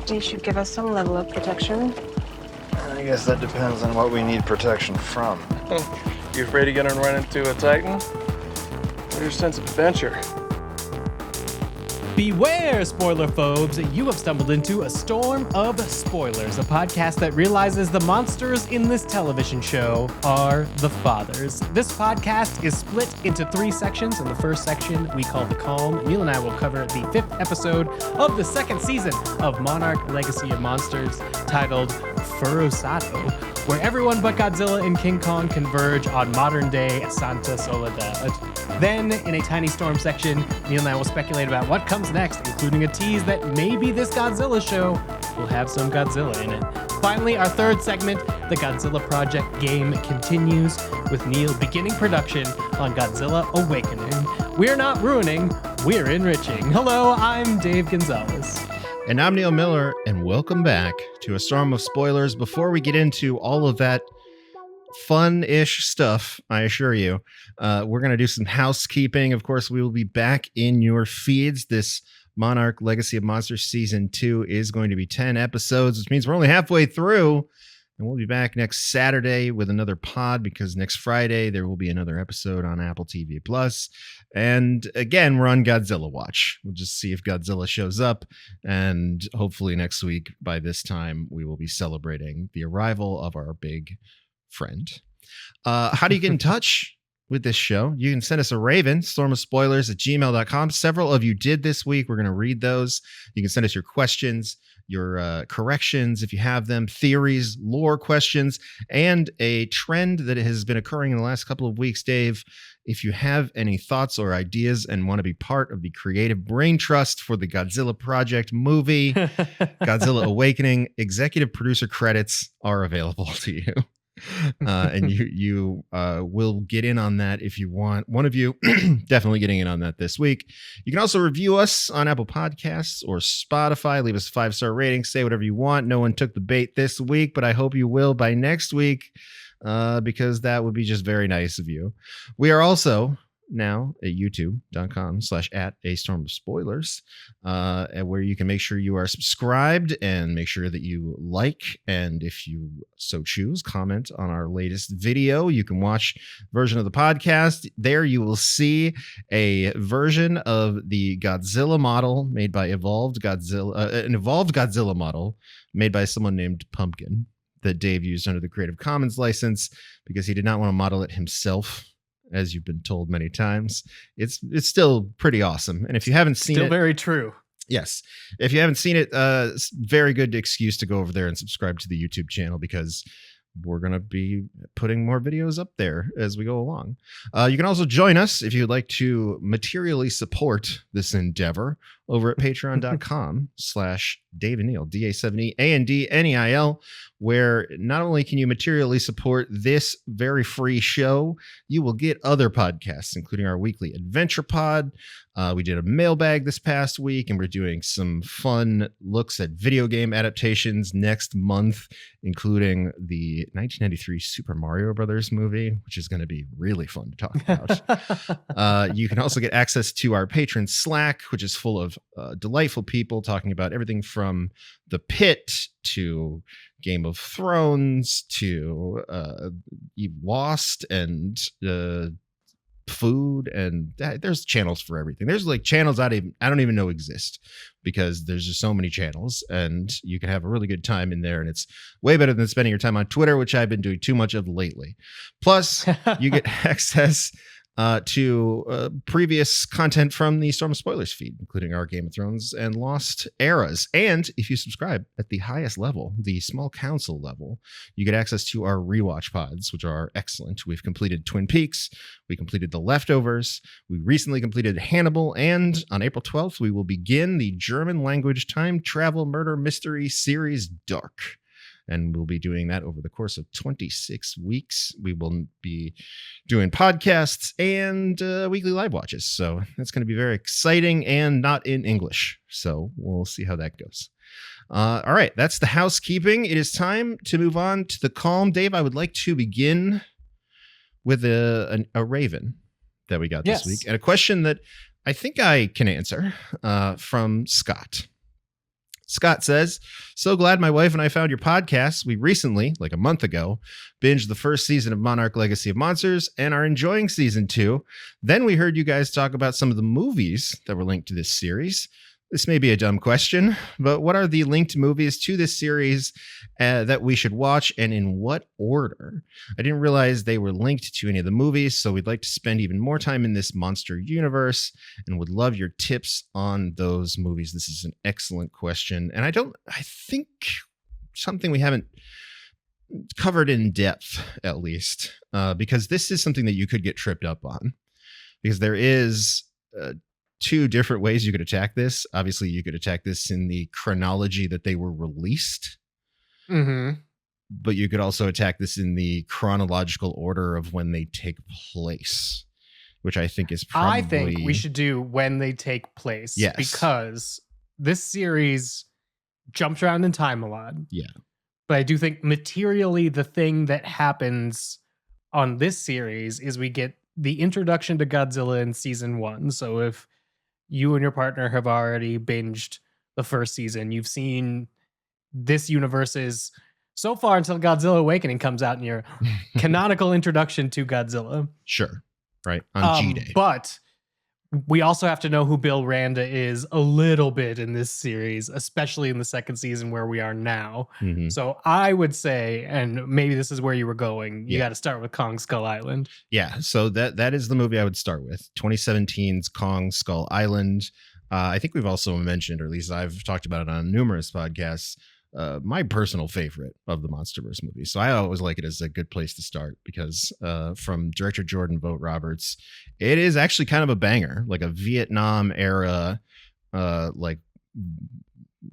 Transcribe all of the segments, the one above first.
They should give us some level of protection. I guess that depends on what we need protection from. You afraid you're gonna run into a Titan? Where's your sense of adventure? Beware, spoiler phobes! You have stumbled into a storm of spoilers, a podcast that realizes the monsters in this television show are the fathers. This podcast is split into 3 sections. In the first section, we call The Calm. Neil and I will cover the 5th episode of the 2nd season of Monarch Legacy of Monsters, titled Furusato, where everyone but Godzilla and King Kong converge on modern-day Santa Soledad. Then, in a tiny storm section, Neil and I will speculate about what comes next, including a tease that maybe this Godzilla show will have some Godzilla in it. Finally, our 3rd segment, the Godzilla Project game, continues with Neil beginning production on Godzilla Awakening. We're not ruining, we're enriching. Hello, I'm Dave Gonzalez. And I'm Neil Miller, and welcome back to a storm of spoilers. Before we get into all of that fun-ish stuff, I assure you, we're going to do some housekeeping. Of course, we will be back in your feeds. This Monarch Legacy of Monsters Season 2 is going to be 10 episodes, which means we're only halfway through. And we'll be back next Saturday with another pod, because next Friday there will be another episode on Apple TV Plus. And again, we're on Godzilla Watch. We'll just see if Godzilla shows up. And hopefully next week, by this time, we will be celebrating the arrival of our big friend. How do you get in touch with this show? You can send us a raven, stormofspoilers@gmail.com. Several of you did this week. We're going to read those. You can send us your questions, your corrections, if you have them, theories, lore questions, and a trend that has been occurring in the last couple of weeks. Dave, if you have any thoughts or ideas and want to be part of the creative brain trust for the Godzilla Project movie, Godzilla Awakening, executive producer credits are available to you. And you will get in on that if you want. One of you definitely getting in on that this week. You can also review us on Apple Podcasts or Spotify. Leave us a 5-star rating. Say whatever you want. No one took the bait this week, but I hope you will by next week, because that would be just very nice of you. We are also now at youtube.com/@astormofspoilers, where you can make sure you are subscribed and make sure that you like, and if you so choose, comment on our latest video. You can watch version of the podcast. There you will see a version of the Godzilla model made by an evolved Godzilla model made by someone named Pumpkin that Dave used under the Creative Commons license because he did not want to model it himself. As you've been told many times, it's still pretty awesome. And if you haven't seen it, Still very true. yes, if you haven't seen it, it's very good excuse to go over there and subscribe to the YouTube channel, because we're going to be putting more videos up there as we go along. You can also join us if you'd like to materially support this endeavor over at patreon.com/Dave and Neil, Da7e and Neil, where not only can you materially support this very free show, you will get other podcasts, including our weekly adventure pod. We did a mailbag this past week, and we're doing some fun looks at video game adaptations next month, including the 1993 Super Mario Brothers movie, which is going to be really fun to talk about. You can also get access to our patron Slack, which is full of delightful people talking about everything from The Pit to Game of Thrones to Lost and food, and there's channels for everything. There's like channels I don't even know exist, because there's just so many channels, and you can have a really good time in there, and it's way better than spending your time on Twitter, which I've been doing too much of lately. Plus, you get access to previous content from the Storm of Spoilers feed, including our Game of Thrones and Lost eras. And if you subscribe at the highest level, the small council level, you get access to our rewatch pods, which are excellent. We've completed Twin Peaks. We completed The Leftovers. We recently completed Hannibal. And on April 12th, we will begin the German language time travel murder mystery series Dark. And we'll be doing that over the course of 26 weeks. We will be doing podcasts and weekly live watches. So that's going to be very exciting and not in English. So we'll see how that goes. All right, that's the housekeeping. It is time to move on to the calm. Dave, I would like to begin with a raven that we got this week, and a question that I think I can answer from Scott. Scott says, so glad my wife and I found your podcast. We recently, like a month ago, binged the first season of Monarch Legacy of Monsters and are enjoying season 2. Then we heard you guys talk about some of the movies that were linked to this series. This may be a dumb question, but what are the linked movies to this series that we should watch, and in what order? I didn't realize they were linked to any of the movies, so we'd like to spend even more time in this monster universe and would love your tips on those movies. This is an excellent question, and I think something we haven't covered in depth, at least, because this is something that you could get tripped up on, because there is... two different ways you could attack this. Obviously, you could attack this in the chronology that they were released. Mm-hmm. But you could also attack this in the chronological order of when they take place, which I think is probably... I think we should do when they take place. Yes. Because this series jumps around in time a lot. Yeah. But I do think materially the thing that happens on this series is we get the introduction to Godzilla in season 1. So if you and your partner have already binged the first season, you've seen this universe's so far until Godzilla Awakening comes out in your canonical introduction to Godzilla. Sure. Right. On G-Day. But we also have to know who Bill Randa is a little bit in this series, especially in the second season where we are now. Mhm. So I would say, and maybe this is where you were going, you got to start with Kong Skull Island. Yeah. So that is the movie I would start with. 2017's Kong Skull Island. I think we've also mentioned, or at least I've talked about it on numerous podcasts, my personal favorite of the Monsterverse movies. So I always like it as a good place to start because from director Jordan Vogt-Roberts, it is actually kind of a banger, like a Vietnam era, like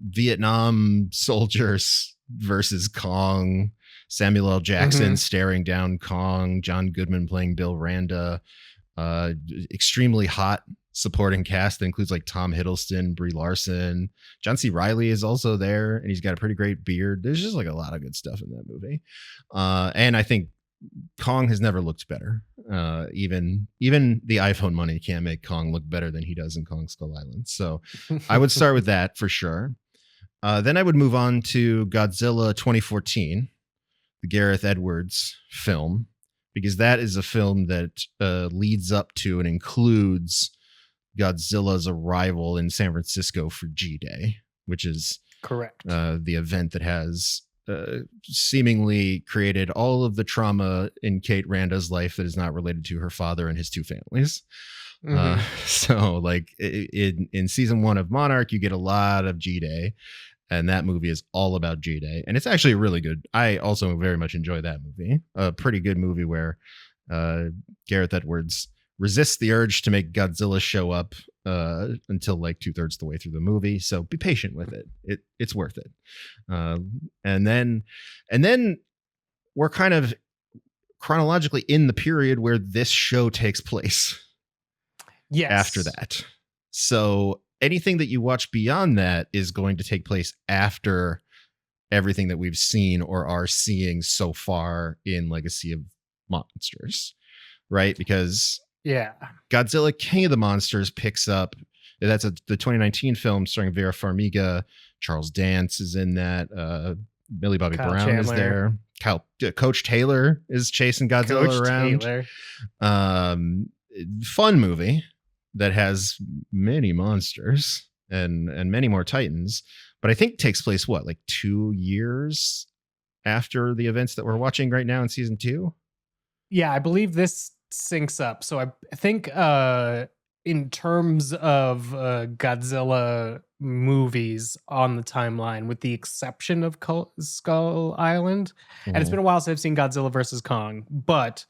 Vietnam soldiers versus Kong, Samuel L. Jackson staring down Kong, John Goodman playing Bill Randa, extremely hot supporting cast that includes like Tom Hiddleston, Brie Larson, John C. Reilly is also there, and he's got a pretty great beard. There's just like a lot of good stuff in that movie, and I think Kong has never looked better. Even the iPhone money can't make Kong look better than he does in Kong Skull Island. So I would start with that for sure. Then I would move on to Godzilla 2014, the Gareth Edwards film, because that is a film that leads up to and includes Godzilla's arrival in San Francisco for G-Day, which is correct. The event that has seemingly created all of the trauma in Kate Randa's life that is not related to her father and his two families. So like in season 1 of Monarch, you get a lot of G-Day, and that movie is all about G-Day, and it's actually really good. I also very much enjoy that movie. A pretty good movie where Gareth Edwards resists the urge to make Godzilla show up until like 2/3 the way through the movie. So be patient with it. It's worth it. And then we're kind of chronologically in the period where this show takes place. Yes. After that. So anything that you watch beyond that is going to take place after everything that we've seen or are seeing so far in Legacy of Monsters, right? Because Godzilla King of the Monsters picks up, that's the 2019 film starring Vera Farmiga. Charles Dance is in that. Millie Bobby Kyle Brown Chandler. is there. Coach Taylor is chasing Godzilla around. Fun movie that has many monsters and many more Titans, but I think takes place like 2 years after the events that we're watching right now in season 2. Yeah, I believe this syncs up. So I think in terms of Godzilla movies on the timeline, with the exception of Skull Island, and it's been a while since I've seen Godzilla versus Kong, but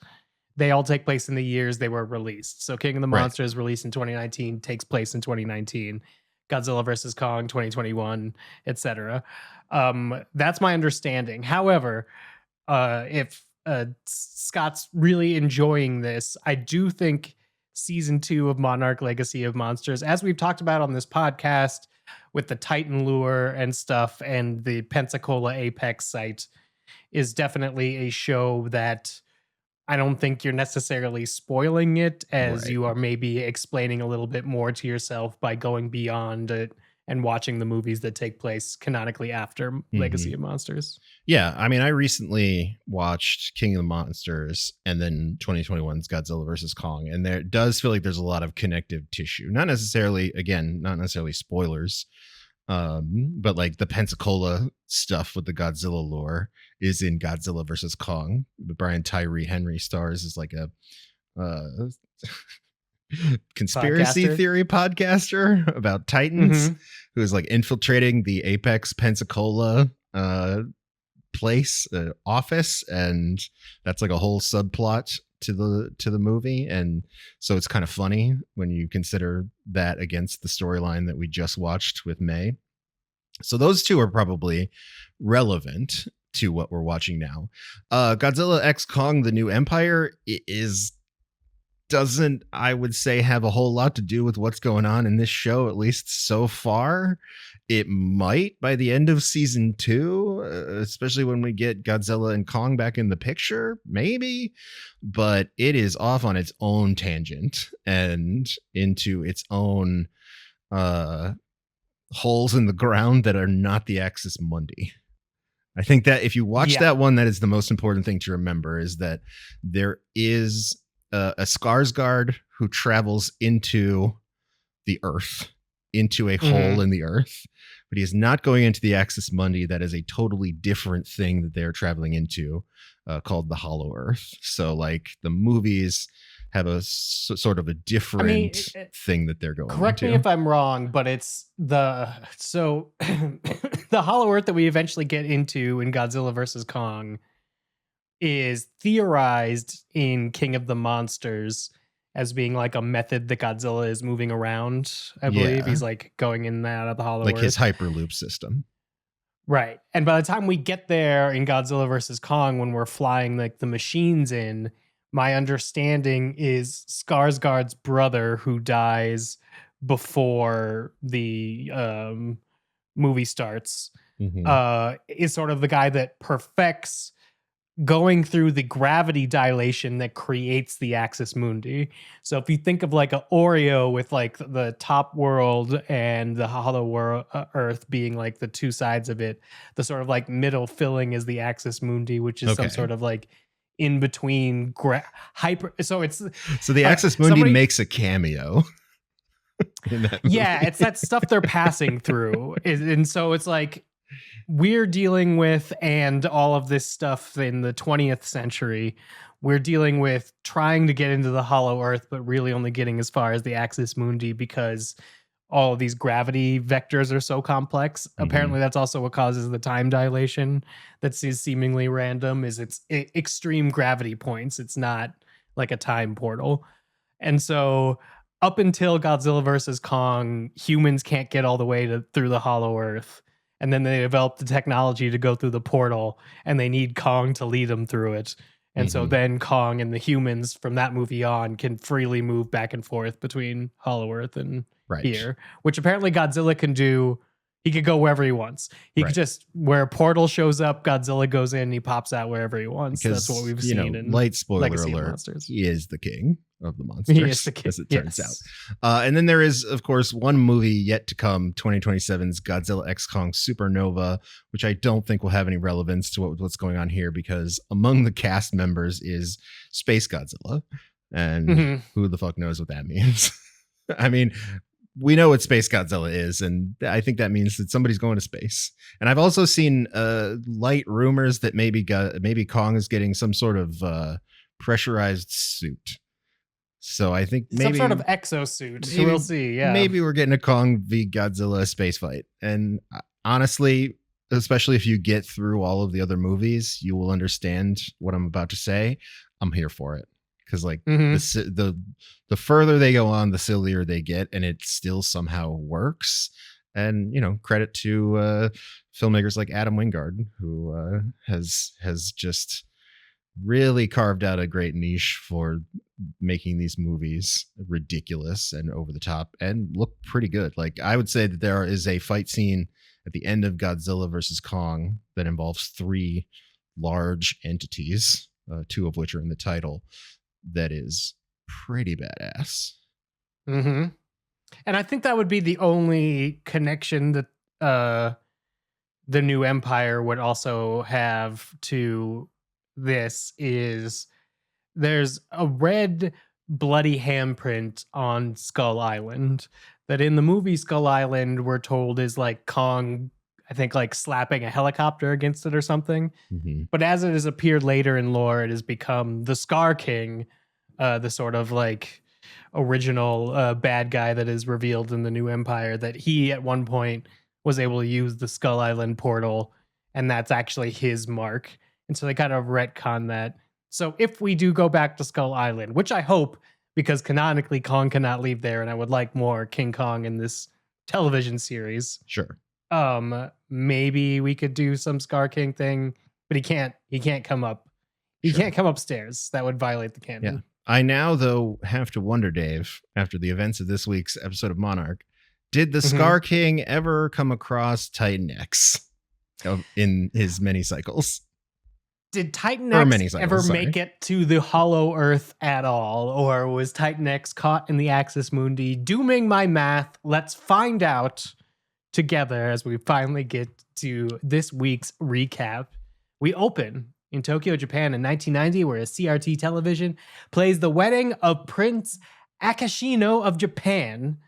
they all take place in the years they were released. So King of the Monsters released in 2019, takes place in 2019. Godzilla versus Kong 2021, etc. That's my understanding. However, if Scott's really enjoying this, I do think season 2 of Monarch Legacy of Monsters, as we've talked about on this podcast with the Titan lure and stuff and the Pensacola Apex site, is definitely a show that I don't think you're necessarily spoiling it, as you are maybe explaining a little bit more to yourself by going beyond it and watching the movies that take place canonically after Legacy of Monsters. Yeah, I mean, I recently watched King of the Monsters and then 2021's Godzilla versus Kong, and there does feel like there's a lot of connective tissue. Not necessarily spoilers, but like the Pensacola stuff with the Godzilla lore is in Godzilla versus Kong. Brian Tyree Henry stars as like a conspiracy theory podcaster about Titans who is like infiltrating the Apex Pensacola place office, and that's like a whole subplot to the movie, and so it's kind of funny when you consider that against the storyline that we just watched with May. So those two are probably relevant to what we're watching now. Godzilla x Kong: The New Empire doesn't, I would say, have a whole lot to do with what's going on in this show, at least so far. It might by the end of season 2, especially when we get Godzilla and Kong back in the picture, maybe, but it is off on its own tangent and into its own holes in the ground that are not the Axis Mundi. I think that if you watch that one, that is the most important thing to remember, is that there is a Skarsgård who travels into the earth, into a hole in the earth, but he is not going into the Axis Mundi. That is a totally different thing that they're traveling into, called the Hollow Earth. So like the movies have a sort of a different thing that they're going correct into. Me if I'm wrong, but it's the Hollow Earth that we eventually get into in Godzilla versus Kong is theorized in King of the Monsters as being like a method that Godzilla is moving around. I believe he's like going in and out of the Hollow Earth. Like his Hyperloop system. Right. And by the time we get there in Godzilla versus Kong, when we're flying like the machines in, my understanding is Skarsgård's brother, who dies before the movie starts, is sort of the guy that perfects going through the gravity dilation that creates the Axis Mundi. So if you think of like an Oreo with like the top world and the hollow earth being like the two sides of it, the sort of like middle filling is the Axis Mundi, which is some sort of like in between hyper. So the Axis Mundi makes a cameo. Yeah, it's that stuff they're passing through. And so it's like, we're dealing with, and all of this stuff in the 20th century, we're dealing with trying to get into the Hollow Earth, but really only getting as far as the Axis Mundi because all of these gravity vectors are so complex. Apparently that's also what causes the time dilation that is seemingly random, is it's extreme gravity points. It's not like a time portal. And so up until Godzilla versus Kong, humans can't get all the way through the Hollow Earth. And then they develop the technology to go through the portal, and they need Kong to lead them through it. And so then Kong and the humans from that movie on can freely move back and forth between Hollow Earth and here, which apparently Godzilla can do. He could go wherever he wants. He could just, where a portal shows up, Godzilla goes in, he pops out wherever he wants. That's what we've seen in light spoiler Legacy alert. of Monsters. He is the king of the monsters, he is the king, as it turns out. And then there is, of course, one movie yet to come, 2027's Godzilla x Kong Supernova, which I don't think will have any relevance to what's going on here, because among the cast members is Space Godzilla, and who the fuck knows what that means. I mean, we know what Space Godzilla is, and I think that means that somebody's going to space. And I've also seen light rumors that maybe Kong is getting some sort of pressurized suit. So I think maybe some sort of exosuit. We'll see. Yeah, maybe we're getting a Kong v Godzilla space fight. And honestly, especially if you get through all of the other movies, you will understand what I'm about to say. I'm here for it. Because like the further they go on, the sillier they get, and it still somehow works. And credit to filmmakers like Adam Wingard, who has just really carved out a great niche for making these movies ridiculous and over the top and look pretty good. Like, I would say that there is a fight scene at the end of Godzilla versus Kong that involves 3 large entities, 2 of which are in the title. That is pretty badass. And I think that would be the only connection that the new empire would also have to this is there's a red bloody handprint on Skull Island that in the movie Skull Island we're told is like Kong, I think, like slapping a helicopter against it or something. Mm-hmm. But as it has appeared later in lore, it has become the Scar King, the sort of like original bad guy that is revealed in the new empire, that he at one point was able to use the Skull Island portal, and that's actually his mark. And so they kind of retcon that. So if we do go back to Skull Island, which I hope, because canonically Kong cannot leave there, and I would like more King Kong in this television series. Sure. Maybe we could do some Scar King thing, but he can't come up. He can't come upstairs. That would violate the canon. Yeah. I now, though, have to wonder, Dave, after the events of this week's episode of Monarch, did the Scar King ever come across Titan X in his many cycles? Did Titan X ever make it to the Hollow Earth at all? Or was Titan X caught in the Axis Mundi? Dooming my math. Let's find out together as we finally get to this week's recap. We open in Tokyo, Japan in 1990, where a CRT television plays the wedding of Prince Akashino of Japan.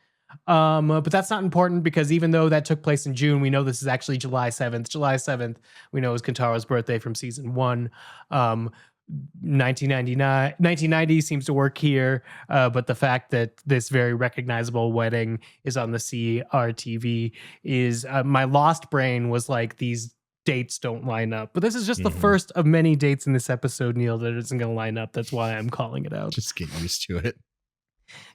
But that's not important because even though that took place in June, we know this is actually July 7th. July 7th, we know is Kentaro's birthday from season 1. 1990 seems to work here, but the fact that this very recognizable wedding is on the CRTV is my lost brain was like, these dates don't line up. But this is just the first of many dates in this episode, Neil, that isn't going to line up. That's why I'm calling it out. Just get used to it.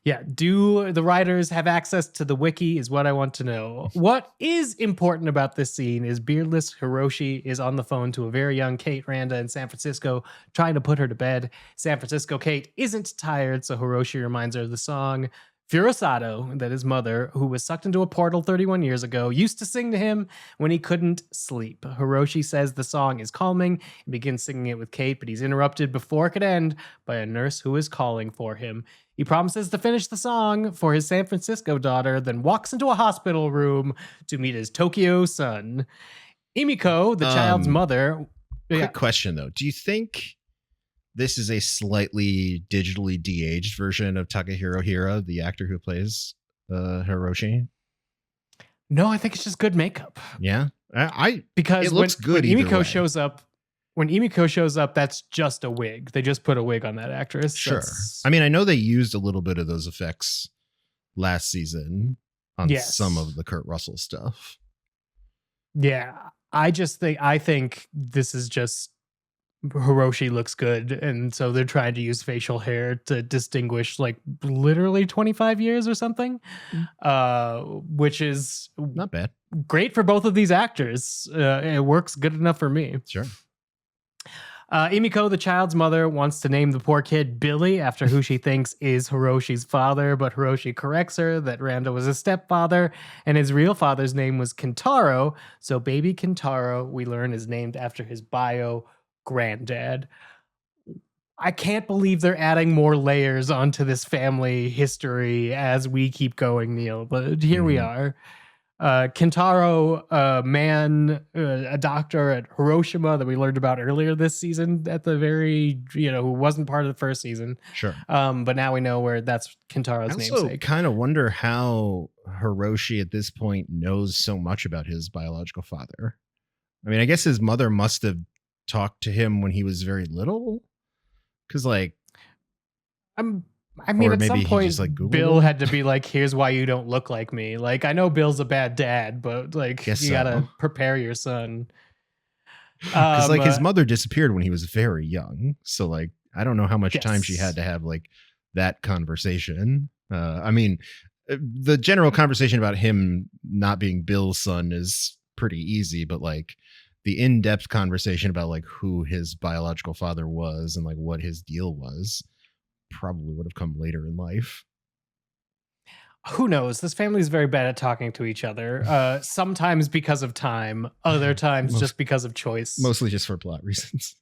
Yeah. Do the writers have access to the wiki is what I want to know. What is important about this scene is beardless Hiroshi is on the phone to a very young Kate Randa in San Francisco, trying to put her to bed. San Francisco Kate isn't tired, so Hiroshi reminds her of the song. Furusato, that his mother, who was sucked into a portal 31 years ago, used to sing to him when he couldn't sleep. Hiroshi says the song is calming and begins singing it with Kate, but he's interrupted before it could end by a nurse who is calling for him. He promises to finish the song for his San Francisco daughter, then walks into a hospital room to meet his Tokyo son. Emiko, the child's mother... Quick question, though. Do you think this is a slightly digitally de-aged version of Takahiro Hira, the actor who plays Hiroshi? No, I think it's just good makeup. Yeah? Because it looks good when either Emiko way. shows up, that's just a wig. They just put a wig on that actress. Sure. I mean, I know they used a little bit of those effects last season on some of the Kurt Russell stuff. Yeah. I think this is just Hiroshi looks good, and so they're trying to use facial hair to distinguish like literally 25 years or something, which is not bad. Great for both of these actors. It works good enough for me. Sure. Emiko, the child's mother, wants to name the poor kid Billy after who she thinks is Hiroshi's father, but Hiroshi corrects her that Randa was a stepfather and his real father's name was Kentaro, so baby Kentaro, we learn, is named after his bio granddad. I can't believe they're adding more layers onto this family history as we keep going, Neil, but here we are. Kentaro, a doctor at Hiroshima that we learned about earlier this season at the very, who wasn't part of the first season. Sure. But now we know where that's Kentaro's namesake. I also kind of wonder how Hiroshi at this point knows so much about his biological father. I mean, I guess his mother must have talked to him when he was very little. Because like... I mean, at some point, just, Bill had to be like, here's why you don't look like me. Like, I know Bill's a bad dad, but like, you gotta prepare your son. Because like his mother disappeared when he was very young. So like, I don't know how much time she had to have like that conversation. I mean, the general conversation about him not being Bill's son is pretty easy, but like the in-depth conversation about like who his biological father was and like what his deal was probably would have come later in life. Who knows? This family is very bad at talking to each other. Sometimes because of time, other times just because of choice. Mostly just for plot reasons.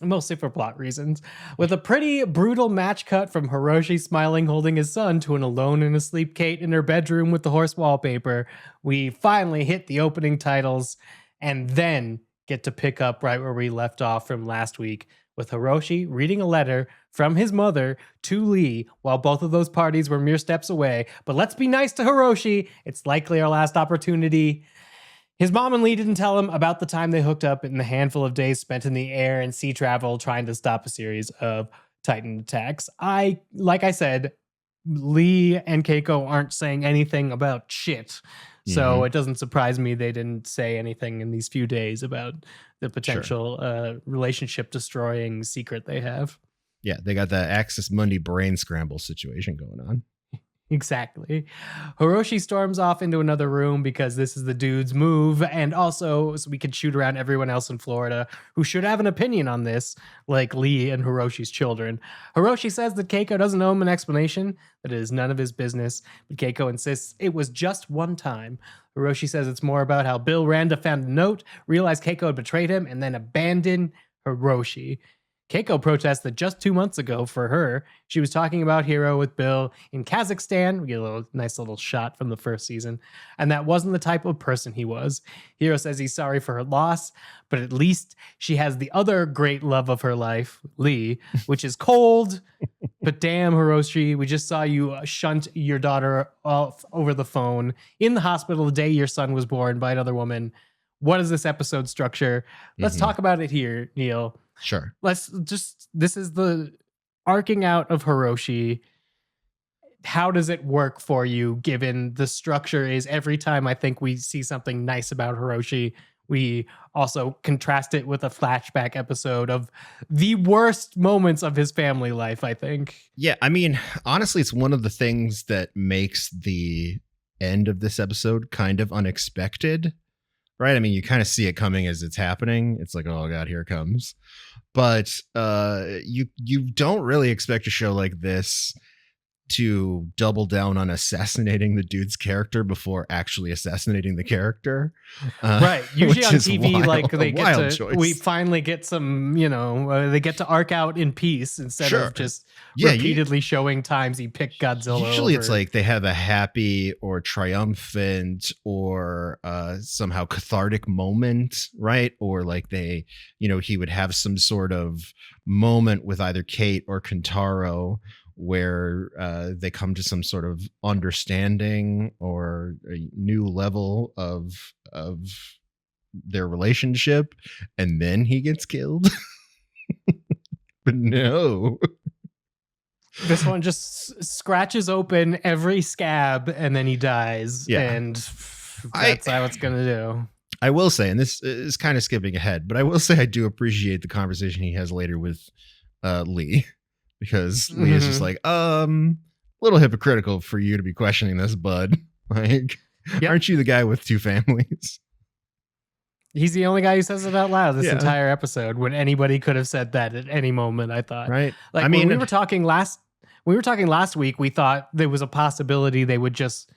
Mostly for plot reasons. With a pretty brutal match cut from Hiroshi smiling holding his son to an alone and asleep Kate in her bedroom with the horse wallpaper, we finally hit the opening titles and then get to pick up right where we left off from last week with Hiroshi reading a letter from his mother to Lee while both of those parties were mere steps away. But let's be nice to Hiroshi. It's likely our last opportunity. His mom and Lee didn't tell him about the time they hooked up in the handful of days spent in the air and sea travel trying to stop a series of Titan attacks. Like I said, Lee and Keiko aren't saying anything about shit. So it doesn't surprise me they didn't say anything in these few days about the potential relationship destroying secret they have. Yeah, they got the Axis Mundi brain scramble situation going on. Exactly. Hiroshi storms off into another room because this is the dude's move, and also so we can shoot around everyone else in Florida who should have an opinion on this, like Lee and Hiroshi's children. Hiroshi says that Keiko doesn't owe him an explanation, that it is none of his business, but Keiko insists it was just one time. Hiroshi says it's more about how Bill Randa found a note, realized Keiko had betrayed him, and then abandoned Hiroshi. Keiko protests that just 2 months ago for her, she was talking about Hiro with Bill in Kazakhstan. We get a nice little shot from the first season. And that wasn't the type of person he was. Hiro says he's sorry for her loss, but at least she has the other great love of her life, Lee, which is cold. But damn, Hiroshi, we just saw you shunt your daughter off over the phone in the hospital the day your son was born by another woman. What is this episode structure? Let's talk about it here, Neil. Sure. This is the arcing out of Hiroshi. How does it work for you, given the structure is every time I think we see something nice about Hiroshi, we also contrast it with a flashback episode of the worst moments of his family life, I think. Yeah, I mean, honestly, it's one of the things that makes the end of this episode kind of unexpected. Right? I mean, you kind of see it coming as it's happening. It's like, oh God, here it comes. But you don't really expect a show like this to double down on assassinating the dude's character before actually assassinating the character. Right. Usually on TV, wild, like they get to, choice. we finally get some, they get to arc out in peace instead of just repeatedly showing times he picked Godzilla. Usually over. It's like they have a happy or triumphant or somehow cathartic moment, right? Or like they, he would have some sort of moment with either Kate or Kentaro where they come to some sort of understanding or a new level of their relationship, and then he gets killed. But no. This one just scratches open every scab and then he dies. Yeah. And that's how it's going to do. I will say, and this is kind of skipping ahead, but I will say I do appreciate the conversation he has later with Lee. Because Lee is just like, a little hypocritical for you to be questioning this, bud. Like, aren't you the guy with two families? He's the only guy who says it out loud this entire episode when anybody could have said that at any moment, I thought. Right. Like, when we were talking last week, we thought there was a possibility they would just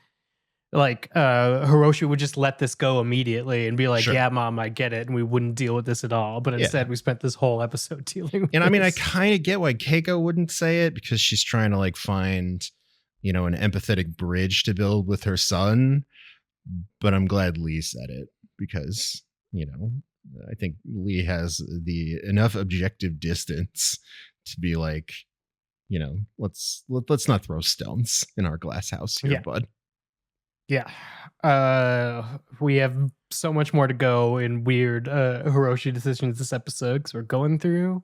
Hiroshi would just let this go immediately and be like, yeah, Mom, I get it. And we wouldn't deal with this at all. But instead we spent this whole episode dealing with And I mean, I kind of get why Keiko wouldn't say it, because she's trying to find, an empathetic bridge to build with her son. But I'm glad Lee said it because, I think Lee has the enough objective distance to be like, let's not throw stones in our glass house here, bud. Yeah. We have so much more to go in weird Hiroshi decisions this episode because we're going through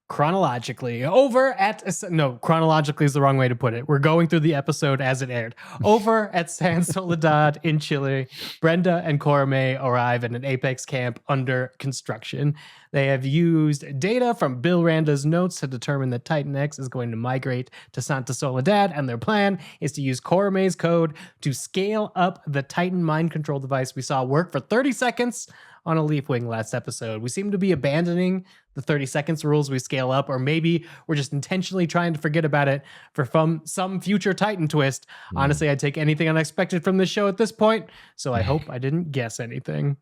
chronologically. Chronologically is the wrong way to put it. We're going through the episode as it aired. Over at San Soledad in Chile, Brenda and Corame arrive at an Apex camp under construction. They have used data from Bill Randa's notes to determine that Titan X is going to migrate to Santa Soledad, and their plan is to use Corame's code to scale up the Titan mind control device we saw work for 30 seconds on a Leaf Wing last episode. We seem to be abandoning the 30 seconds rules we scale up, or maybe we're just intentionally trying to forget about it for some future Titan twist. Honestly, I'd take anything unexpected from this show at this point, so I hope I didn't guess anything.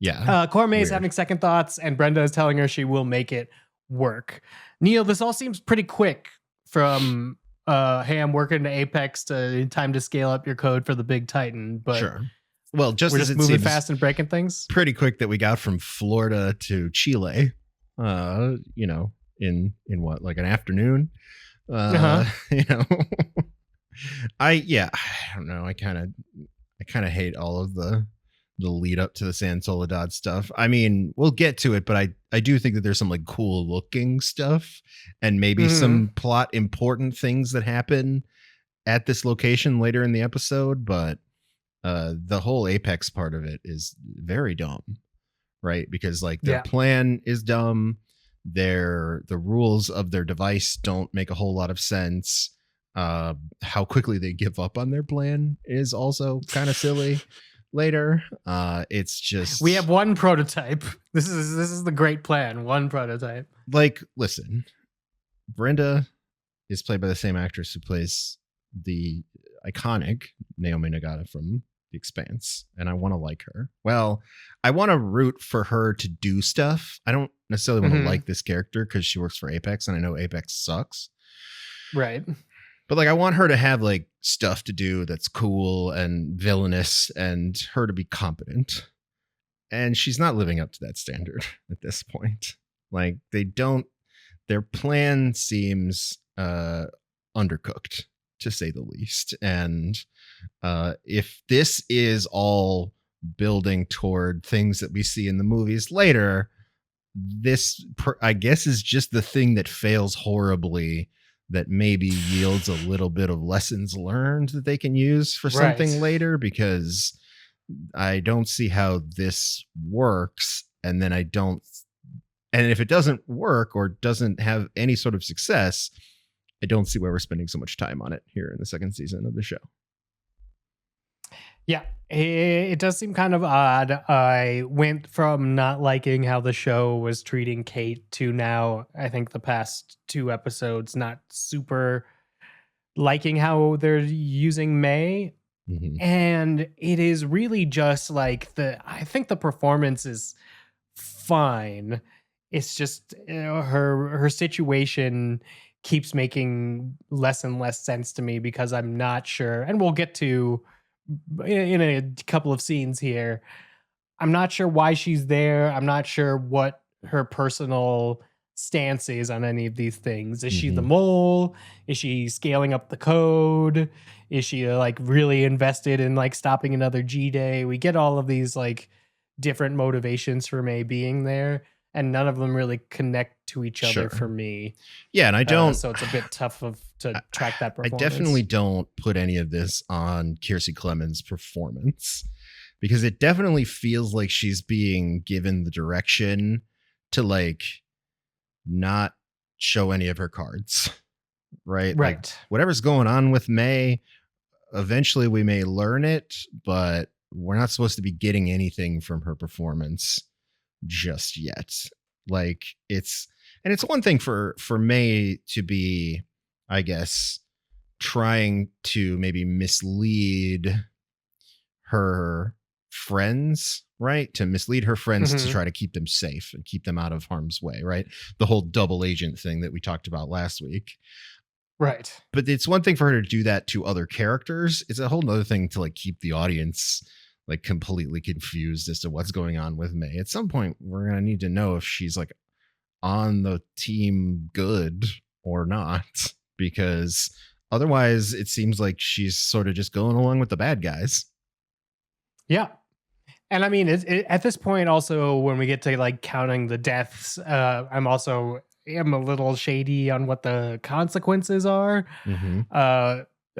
Yeah. Cormier's Weird. having second thoughts, and Brenda is telling her she will make it work. Neil, this all seems pretty quick from hey, I'm working to Apex to time to scale up your code for the big Titan, but Sure. Well, just we're as just it moving seems fast and breaking things. pretty quick that we got from Florida to Chile, in what, like an afternoon? You know, I don't know. I kind of hate all of the lead up to the San Soledad stuff. I mean, we'll get to it, but I do think that there's some like cool looking stuff and maybe some plot important things that happen at this location later in the episode. But the whole Apex part of it is very dumb, right? Because like their plan is dumb. The rules of their device don't make a whole lot of sense. How quickly they give up on their plan is also kind of silly. Later, it's just we have one prototype. This is the great plan. One prototype. Like, listen, Brenda is played by the same actress who plays the iconic Naomi Nagata from The Expanse, and I want to like her. Well, I want to root for her to do stuff. I don't necessarily want to like this character because she works for Apex, and I know Apex sucks. Right. But like, I want her to have like stuff to do that's cool and villainous, and her to be competent. And she's not living up to that standard at this point. Like, their plan seems undercooked, to say the least. And if this is all building toward things that we see in the movies later, this, I guess, is just the thing that fails horribly, that maybe yields a little bit of lessons learned that they can use for something later, because I don't see how this works. And then and if it doesn't work or doesn't have any sort of success, I don't see why we're spending so much time on it here in the second season of the show. Yeah, it does seem kind of odd. I went from not liking how the show was treating Kate to now, I think the past 2 episodes, not super liking how they're using May. And it is really just like I think the performance is fine. It's just her situation keeps making less and less sense to me, because I'm not sure, and we'll get to in a couple of scenes here, I'm not sure why she's there. I'm not sure what her personal stance is on any of these things. Is she the mole? Is she scaling up the code? Is she like really invested in like stopping another G-Day? We get all of these like different motivations for May being there, and none of them really connect to each other for me. Yeah, and I don't. So it's a bit tough to track that performance. I definitely don't put any of this on Kiersey Clemens' performance, because it definitely feels like she's being given the direction to like not show any of her cards. Right. Like, whatever's going on with May, eventually we may learn it, but we're not supposed to be getting anything from her performance just yet. Like, it's one thing for May to be, I guess, trying to maybe mislead her friends, right? To mislead her friends to try to keep them safe and keep them out of harm's way, right? The whole double agent thing that we talked about last week. Right. But it's one thing for her to do that to other characters. It's a whole nother thing to like keep the audience like completely confused as to what's going on with May. At some point, we're going to need to know if she's like on the team good or not, because otherwise it seems like she's sort of just going along with the bad guys. Yeah. And I mean, at this point, also, when we get to like counting the deaths, I'm a little shady on what the consequences are.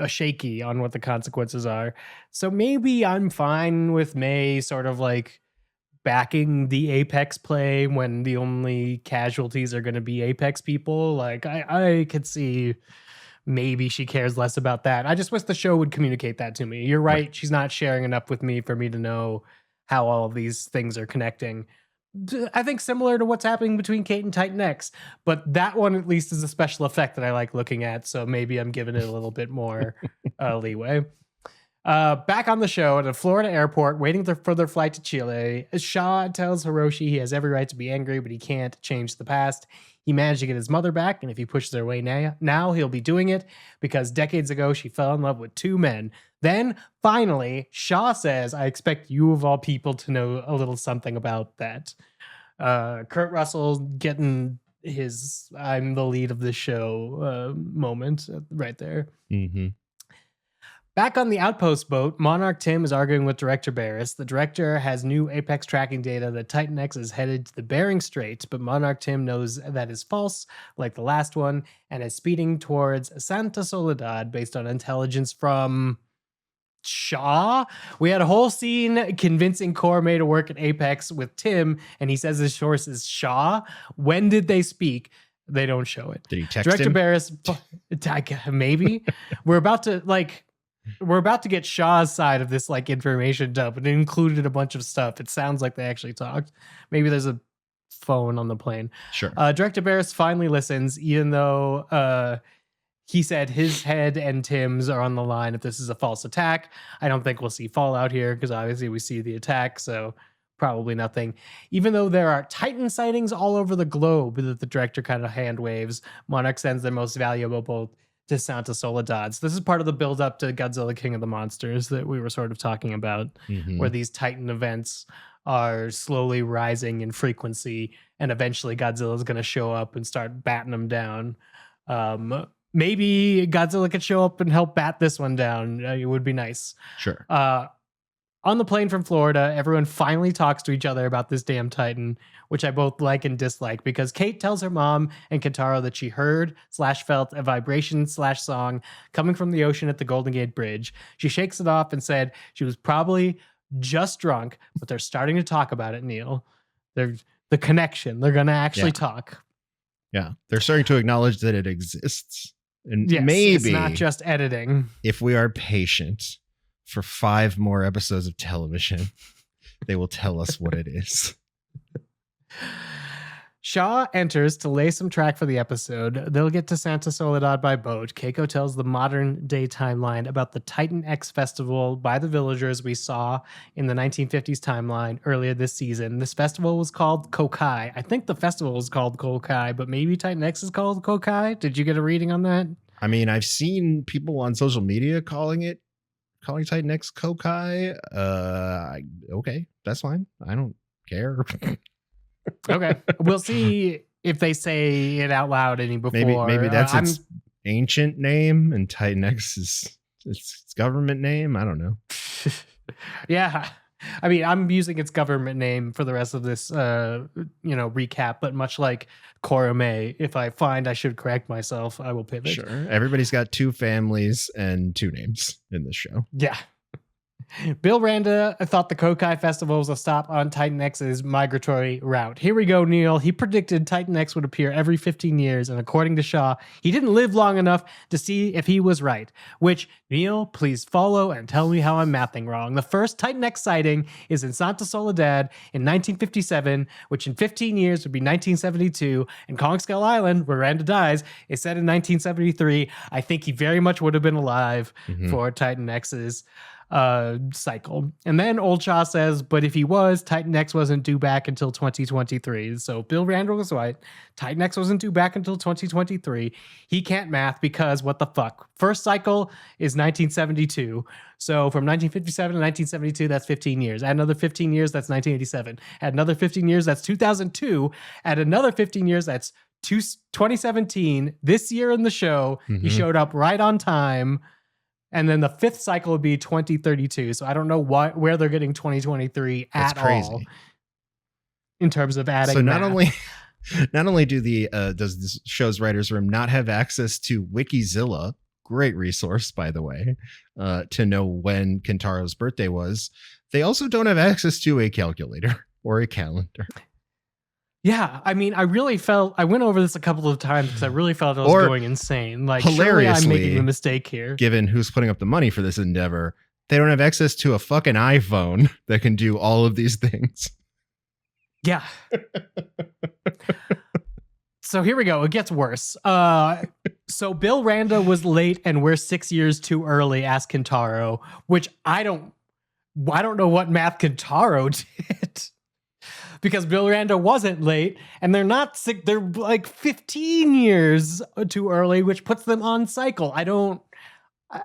Shaky on what the consequences are. So maybe I'm fine with May sort of like backing the Apex play when the only casualties are going to be Apex people. Like, I could see maybe she cares less about that. I just wish the show would communicate that to me. You're right. She's not sharing enough with me for me to know how all of these things are connecting. I think similar to what's happening between Kate and Titan X, but that one at least is a special effect that I like looking at, so maybe I'm giving it a little bit more leeway. Back on the show at a Florida airport, waiting for their flight to Chile, Shaw tells Hiroshi he has every right to be angry, but he can't change the past. He managed to get his mother back, and if he pushes her away now he'll be doing it because decades ago she fell in love with two men. Then, finally, Shaw says, I expect you of all people to know a little something about that. Kurt Russell getting his I'm the lead of the show moment right there. Mm-hmm. Back on the Outpost boat, Monarch Tim is arguing with Director Barris. The director has new Apex tracking data that Titan X is headed to the Bering Strait, but Monarch Tim knows that is false, like the last one, and is speeding towards Santa Soledad based on intelligence from Shaw. We had a whole scene convincing Corme to work at Apex with Tim, and he says his source is Shaw. When did they speak? They don't show it. Did he text Director him? Barris, maybe. We're about to get Shaw's side of this like information dump, and it included a bunch of stuff. It sounds like they actually talked. Maybe there's a phone on the plane. Sure. Director Barris finally listens, even though he said his head and Tim's are on the line if this is a false attack. I don't think we'll see fallout here because obviously we see the attack, so probably nothing. Even though there are Titan sightings all over the globe that the director kind of hand waves, Monarch sends their most valuable to Santa Soledad. So this is part of the build up to Godzilla King of the Monsters that we were sort of talking about, where these Titan events are slowly rising in frequency, and eventually Godzilla is going to show up and start batting them down. Maybe Godzilla could show up and help bat this one down. It would be nice. Sure. On the plane from Florida, everyone finally talks to each other about this damn Titan, which I both like and dislike, because Kate tells her mom and Kentaro that she heard/felt a vibration/song coming from the ocean at the Golden Gate Bridge. She shakes it off and said she was probably just drunk, but they're starting to talk about it, Neil. There's the connection. They're going to actually talk. Yeah. They're starting to acknowledge that it exists. And Yes, maybe it's not just editing. if we are patient for 5 more episodes of television, they will tell us what it is. Shaw enters to lay some track for the episode. They'll get to Santa Soledad by boat. Keiko tells the modern day timeline about the Titan X festival by the villagers we saw in the 1950s timeline earlier this season. This festival was called Kokai. I think the festival was called Kokai, but maybe Titan X is called Kokai. Did you get a reading on that? I mean, I've seen people on social media calling Titan X Kokai. Okay, that's fine. I don't care. Okay. We'll see if they say it out loud any before. Maybe that's its ancient name and Titan X is its government name. I don't know. Yeah. I mean, I'm using its government name for the rest of this recap, but much like Korome, if I find I should correct myself, I will pivot. Sure. Everybody's got 2 families and 2 names in this show. Yeah. Bill Randa thought the Kokai Festival was a stop on Titan X's migratory route. Here we go, Neil. He predicted Titan X would appear every 15 years, and according to Shaw, he didn't live long enough to see if he was right. Which, Neil, please follow and tell me how I'm mathing wrong. The first Titan X sighting is in Santa Soledad in 1957, which in 15 years would be 1972, and Kong Skull Island, where Randa dies, is set in 1973. I think he very much would have been alive for Titan X's cycle. And then Old Shaw says, but if he was, Titan X wasn't due back until 2023. So Bill Randall was right. Titan X wasn't due back until 2023. He can't math because what the fuck? First cycle is 1972. So from 1957 to 1972, that's 15 years. Add another 15 years, that's 1987. Add another 15 years, that's 2002. Add another 15 years, that's 2017. This year in the show, he showed up right on time. And then the 5th cycle would be 2032. So I don't know where they're getting 2023 That's at crazy. all in terms of adding. So not math. only does this show's writers room not have access to Wikizilla, great resource by the way, to know when Kentaro's birthday was, they also don't have access to a calculator or a calendar. Yeah, I mean, I went over this a couple of times because I really felt I was going insane. Like, surely I'm making a mistake here. Given who's putting up the money for this endeavor, they don't have access to a fucking iPhone that can do all of these things. Yeah. So here we go. It gets worse. So Bill Randa was late and we're 6 years too early, asked Kentaro, which I don't know what math Kentaro did. Because Bill Randa wasn't late and they're not sick. They're like 15 years too early, which puts them on cycle.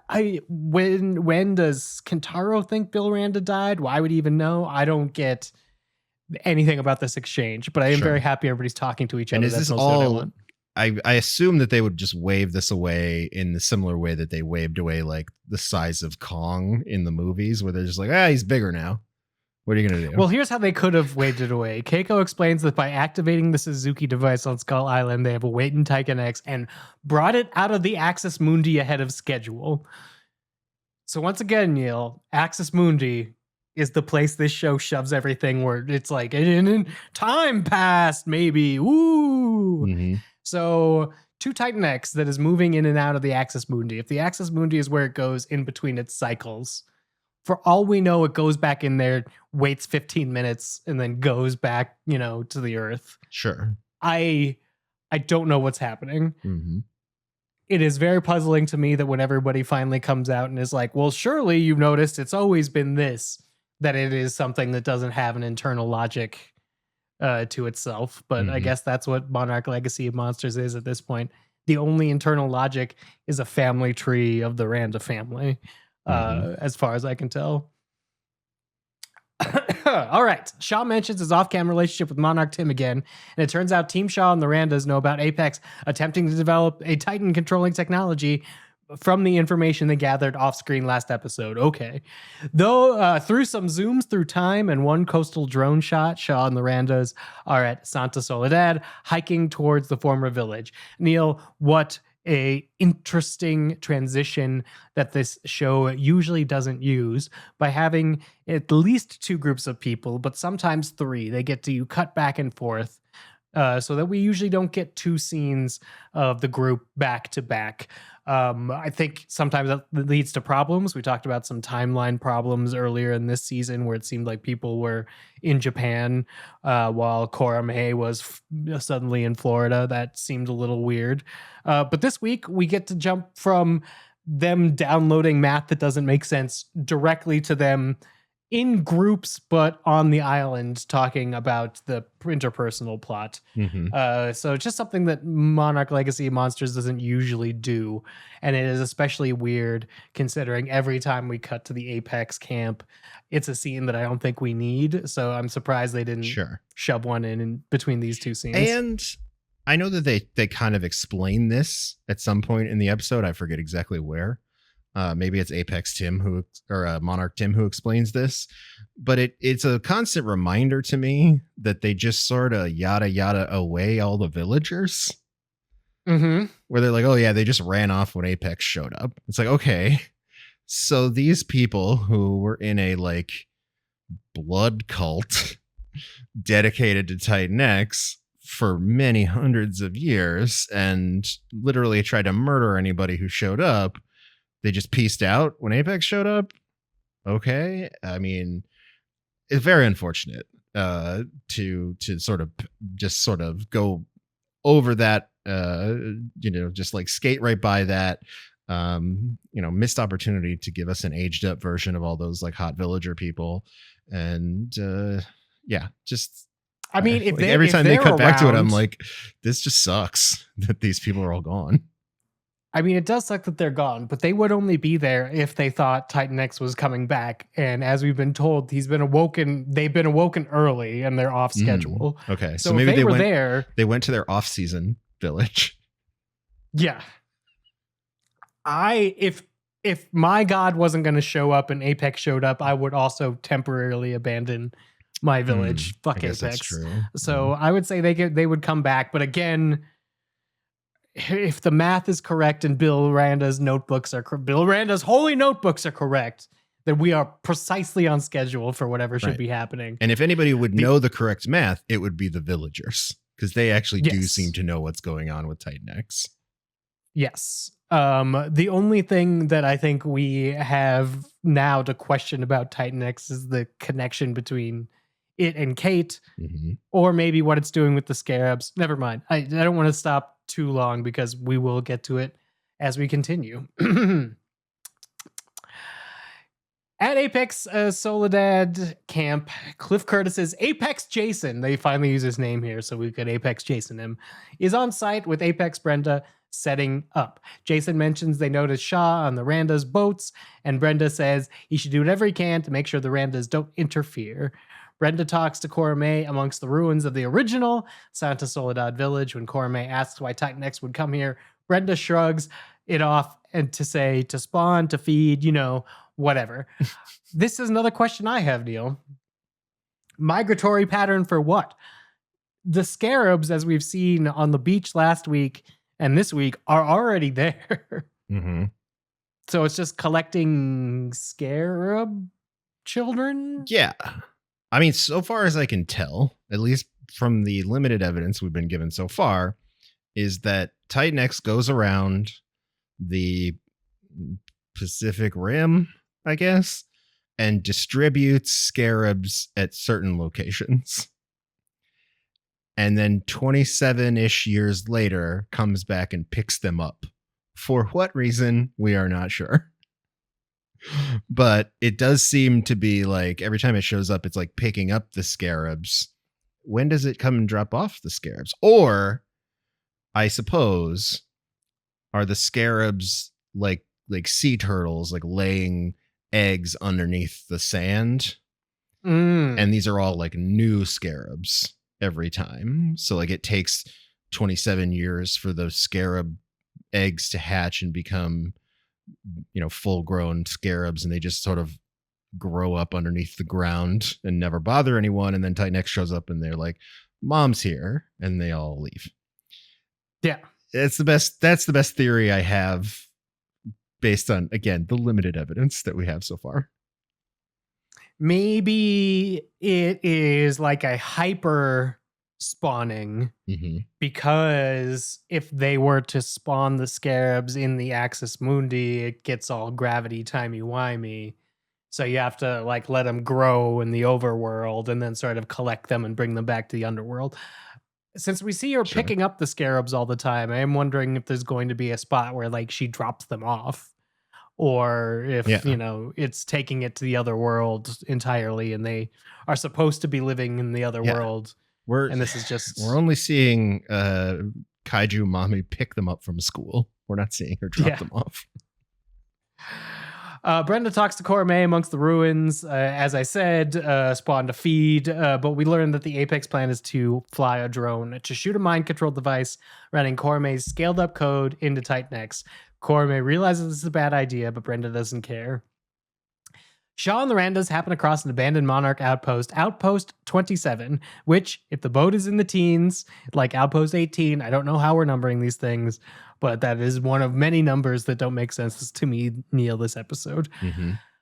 When does Kentaro think Bill Randa died? Why would he even know? I don't get anything about this exchange, but I am very happy everybody's talking to each other. And is this all? I assume that they would just wave this away in the similar way that they waved away like the size of Kong in the movies, where they're just like, he's bigger now. What are you going to do? Well, here's how they could have waved it away. Keiko explains that by activating the Suzuki device on Skull Island, they have awakened Titan X and brought it out of the Axis Mundi ahead of schedule. So once again, Neil, Axis Mundi is the place this show shoves everything where it's like, in time passed, maybe. Woo! Mm-hmm. So to Titan X that is moving in and out of the Axis Mundi. If the Axis Mundi is where it goes in between its cycles, for all we know, it goes back in there, waits 15 minutes, and then goes back, to the Earth. Sure. I don't know what's happening. Mm-hmm. It is very puzzling to me that when everybody finally comes out and is like, well, surely you've noticed it's always been this, that it is something that doesn't have an internal logic to itself. But I guess that's what Monarch Legacy of Monsters is at this point. The only internal logic is a family tree of the Randa family, as far as I can tell. All right. Shaw mentions his off-cam relationship with Monarch Tim again, and it turns out Team Shaw and the Randas know about Apex attempting to develop a Titan controlling technology from the information they gathered off-screen last episode. Okay. Though, through some zooms through time and one coastal drone shot, Shaw and the Randas are at Santa Soledad, hiking towards the former village. Neil, what a interesting transition that this show usually doesn't use by having at least two groups of people, but sometimes three. They get to cut back and forth so that we usually don't get two scenes of the group back to back. I think sometimes that leads to problems. We talked about some timeline problems earlier in this season where it seemed like people were in Japan while Cora May was suddenly in Florida. That seemed a little weird. But this week we get to jump from them downloading math that doesn't make sense directly to them in groups, but on the island talking about the interpersonal plot. So just something that Monarch Legacy of Monsters doesn't usually do. And it is especially weird considering every time we cut to the Apex camp, it's a scene that I don't think we need. So I'm surprised they didn't shove one in between these two scenes. And I know that they kind of explain this at some point in the episode. I forget exactly where. Maybe it's Apex Tim or Monarch Tim who explains this, but it's a constant reminder to me that they just sort of yada away all the villagers. Where they're like, oh yeah, they just ran off when Apex showed up. It's like, okay, so these people who were in a like blood cult dedicated to Titan X for many hundreds of years and literally tried to murder anybody who showed up, they just pieced out when Apex showed up. Okay. I mean, it's very unfortunate to sort of go over that, just like skate right by that, missed opportunity to give us an aged up version of all those like hot villager people. And I mean, if every time they cut back to it, I'm like, this just sucks that these people are all gone. I mean, it does suck that they're gone, but they would only be there if they thought Titan X was coming back. And as we've been told, they've been awoken early and they're off schedule. Okay. So maybe they were there. They went to their off-season village. Yeah. If my god wasn't going to show up and Apex showed up, I would also temporarily abandon my village. Fuck Apex. That's true. So I would say they would come back. But again, if the math is correct and Bill Randa's holy notebooks are correct, then we are precisely on schedule for whatever should be happening. And if anybody would know the correct math, it would be the villagers, because they actually do seem to know what's going on with Titan X. Yes. The only thing that I think we have now to question about Titan X is the connection between it and Kate, Mhm. or maybe what it's doing with the scarabs. Never mind. I don't want to stop too long because we will get to it as we continue. At Apex Soledad camp, Cliff Curtis's Apex Jason, they finally use his name here, so we could Apex Jason him, is on site with Apex Brenda setting up. Jason mentions they noticed Shaw on the Randa's boats, and Brenda says he should do whatever he can to make sure the Randas don't interfere. Brenda talks to Corame amongst the ruins of the original Santa Soledad village. When Corame asks why Titan X would come here, Brenda shrugs it off and to say to spawn, to feed, whatever. This is another question I have, Neil. Migratory pattern for what? The scarabs, as we've seen on the beach last week and this week, are already there. Mm-hmm. So it's just collecting scarab children? Yeah. I mean, so far as I can tell, at least from the limited evidence we've been given so far, is that Titan X goes around the Pacific Rim, I guess, and distributes scarabs at certain locations. And then 27-ish years later comes back and picks them up. For what reason, we are not sure. But it does seem to be like every time it shows up, it's like picking up the scarabs. When does it come and drop off the scarabs? Or, I suppose, are the scarabs like sea turtles, like laying eggs underneath the sand? And these are all like new scarabs every time. So like it takes 27 years for those scarab eggs to hatch and become, full grown scarabs, and they just sort of grow up underneath the ground and never bother anyone. And then Titan X shows up and they're like, Mom's here, and they all leave. Yeah. That's the best theory I have based on, again, the limited evidence that we have so far. Maybe it is like a hyper spawning, because if they were to spawn the scarabs in the Axis Mundi, it gets all gravity timey-wimey. So you have to like let them grow in the overworld and then sort of collect them and bring them back to the underworld. Since we see her picking up the scarabs all the time, I am wondering if there's going to be a spot where like she drops them off, or if it's taking it to the other world entirely and they are supposed to be living in the other world. And this is just... We're only seeing Kaiju Mommy pick them up from school. We're not seeing her drop them off. Brenda talks to Corame amongst the ruins. As I said, spawn to feed. But we learned that the Apex plan is to fly a drone to shoot a mind-controlled device running Corame's scaled-up code into Titan X. Corame realizes this is a bad idea, but Brenda doesn't care. Shaw and the Randas happen across an abandoned Monarch outpost, Outpost 27, which, if the boat is in the teens, like Outpost 18, I don't know how we're numbering these things, but that is one of many numbers that don't make sense to me, Neil, this episode.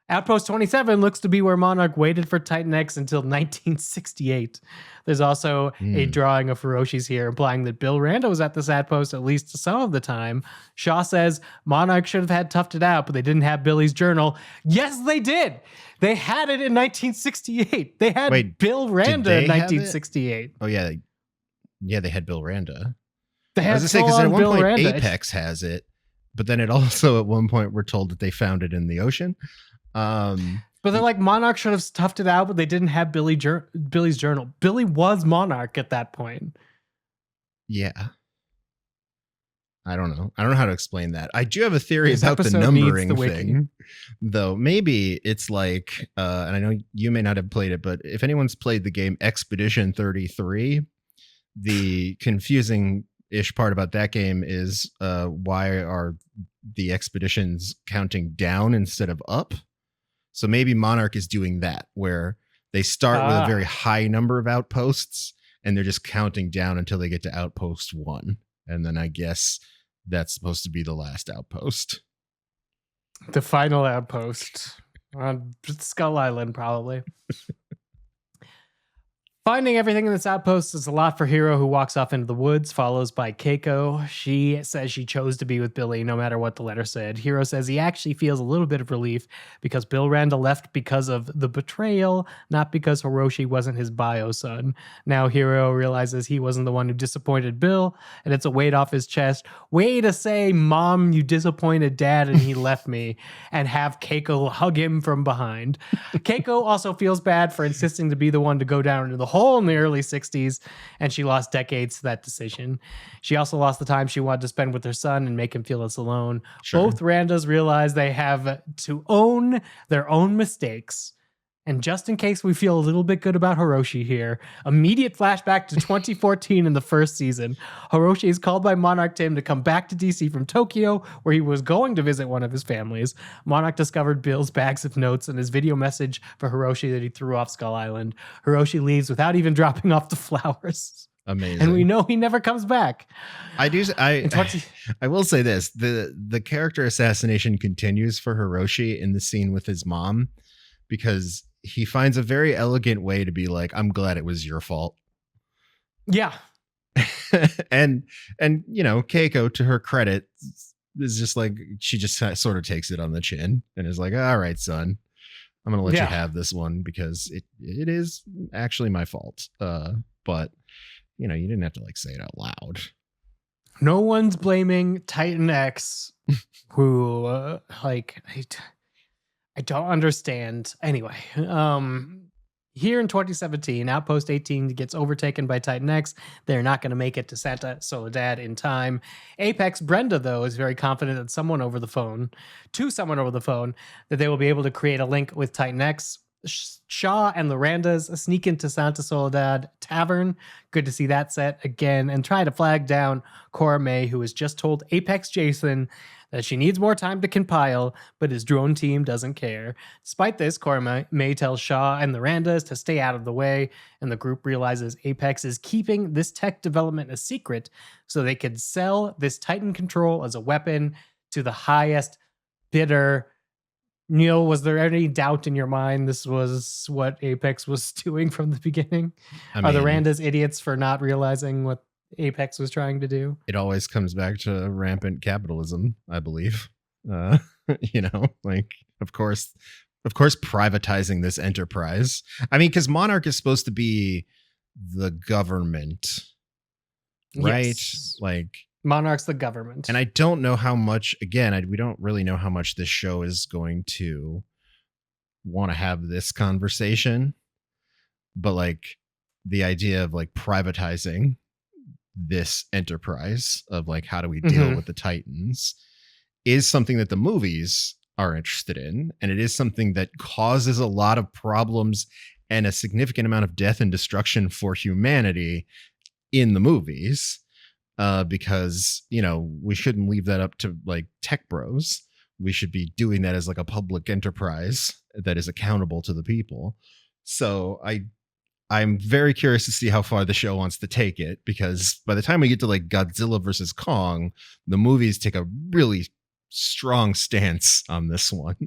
Outpost 27 looks to be where Monarch waited for Titan X until 1968. There's also a drawing of Hiroshi's here, implying that Bill Randa was at this outpost at least some of the time. Shaw says Monarch should have had toughed it out, but they didn't have Billy's journal. Yes, they did. They had it in 1968. They had Bill Randa in 1968. Oh, yeah. Yeah, they had Bill Randa. They had because at one point Apex has it, but then it also at one point we're told that they found it in the ocean. But they're like, Monarch should have toughed it out, but they didn't have Billy's journal. Billy was Monarch at that point. Yeah. I don't know how to explain that. I do have a theory about the numbering thing, though. Maybe it's like, and I know you may not have played it, but if anyone's played the game Expedition 33, the confusing-ish part about that game is why are the expeditions counting down instead of up? So maybe Monarch is doing that, where they start with a very high number of outposts, and they're just counting down until they get to Outpost 1. And then I guess that's supposed to be the last outpost. The final outpost on Skull Island, probably. Finding everything in this outpost is a lot for Hiro, who walks off into the woods, follows by Keiko. She says she chose to be with Billy no matter what the letter said. Hiro says he actually feels a little bit of relief because Bill Randa left because of the betrayal, not because Hiroshi wasn't his bio son. Now Hiro realizes he wasn't the one who disappointed Bill, and it's a weight off his chest. Way to say, Mom, you disappointed Dad and he left me, and have Keiko hug him from behind. Keiko also feels bad for insisting to be the one to go down into the hole in the early 60s, and she lost decades to that decision. She also lost the time she wanted to spend with her son and make him feel less alone. Sure. Both Randas realize they have to own their own mistakes. And just in case we feel a little bit good about Hiroshi here, immediate flashback to 2014 in the first season. Hiroshi is called by Monarch Tim to come back to DC from Tokyo, where he was going to visit one of his families. Monarch discovered Bill's bags of notes and his video message for Hiroshi that he threw off Skull Island. Hiroshi leaves without even dropping off the flowers. Amazing. And we know he never comes back. I will say this. The character assassination continues for Hiroshi in the scene with his mom, because he finds a very elegant way to be like, I'm glad it was your fault. Yeah. and Keiko, to her credit, is just like, she just sort of takes it on the chin and is like, all right, son, I'm going to let you have this one because it is actually my fault. But you didn't have to say it out loud. No one's blaming Titan X, who I don't understand. Anyway, here in 2017, Outpost 18 gets overtaken by Titan X. They're not going to make it to Santa Soledad in time. Apex Brenda, though, is very confident that someone over the phone, that they will be able to create a link with Titan X. Shaw and the Randas sneak into Santa Soledad Tavern. Good to see that set again, and try to flag down Cora May, who has just told Apex Jason that she needs more time to compile, but his drone team doesn't care. Despite this, Cora May tells Shaw and the Randas to stay out of the way, and the group realizes Apex is keeping this tech development a secret so they could sell this Titan control as a weapon to the highest bidder. Neil, was there any doubt in your mind this was what Apex was doing from the beginning? Are the Randas idiots for not realizing what Apex was trying to do? It always comes back to rampant capitalism, I believe. Of course, privatizing this enterprise. I mean, because Monarch is supposed to be the government, right? Yes. Monarch's the government. And I don't know how much, we don't really know how much this show is going to want to have this conversation. But the idea of privatizing this enterprise of how do we deal with the Titans is something that the movies are interested in. And it is something that causes a lot of problems and a significant amount of death and destruction for humanity in the movies. Because, we shouldn't leave that up to tech bros. We should be doing that as a public enterprise that is accountable to the people. So I'm very curious to see how far the show wants to take it, because by the time we get to Godzilla versus Kong, the movies take a really strong stance on this one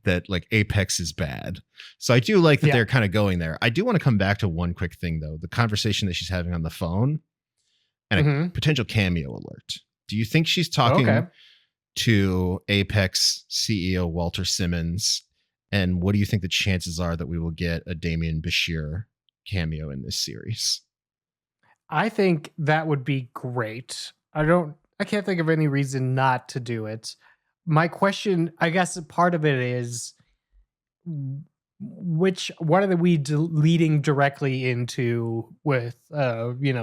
that Apex is bad. So I do like that they're kind of going there. I do want to come back to one quick thing though, the conversation that she's having on the phone. And a potential cameo alert. Do you think she's talking to Apex CEO Walter Simmons? And what do you think the chances are that we will get a Damian Bashir cameo in this series? I think that would be great. I can't think of any reason not to do it. My question, I guess part of it is, what are we leading directly into with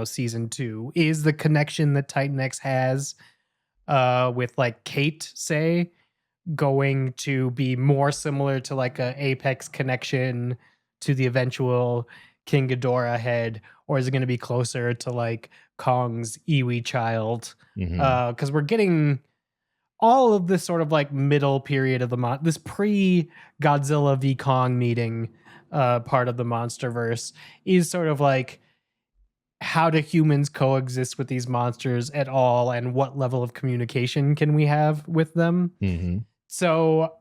season 2? Is the connection that Titan X has with Kate, say, going to be more similar to a Apex connection to the eventual King Ghidorah head, or is it going to be closer to Kong's Iwi child? Because we're getting all of this sort of middle period of this pre-Godzilla v Kong meeting part of the Monsterverse is sort of how do humans coexist with these monsters at all, and what level of communication can we have with them? So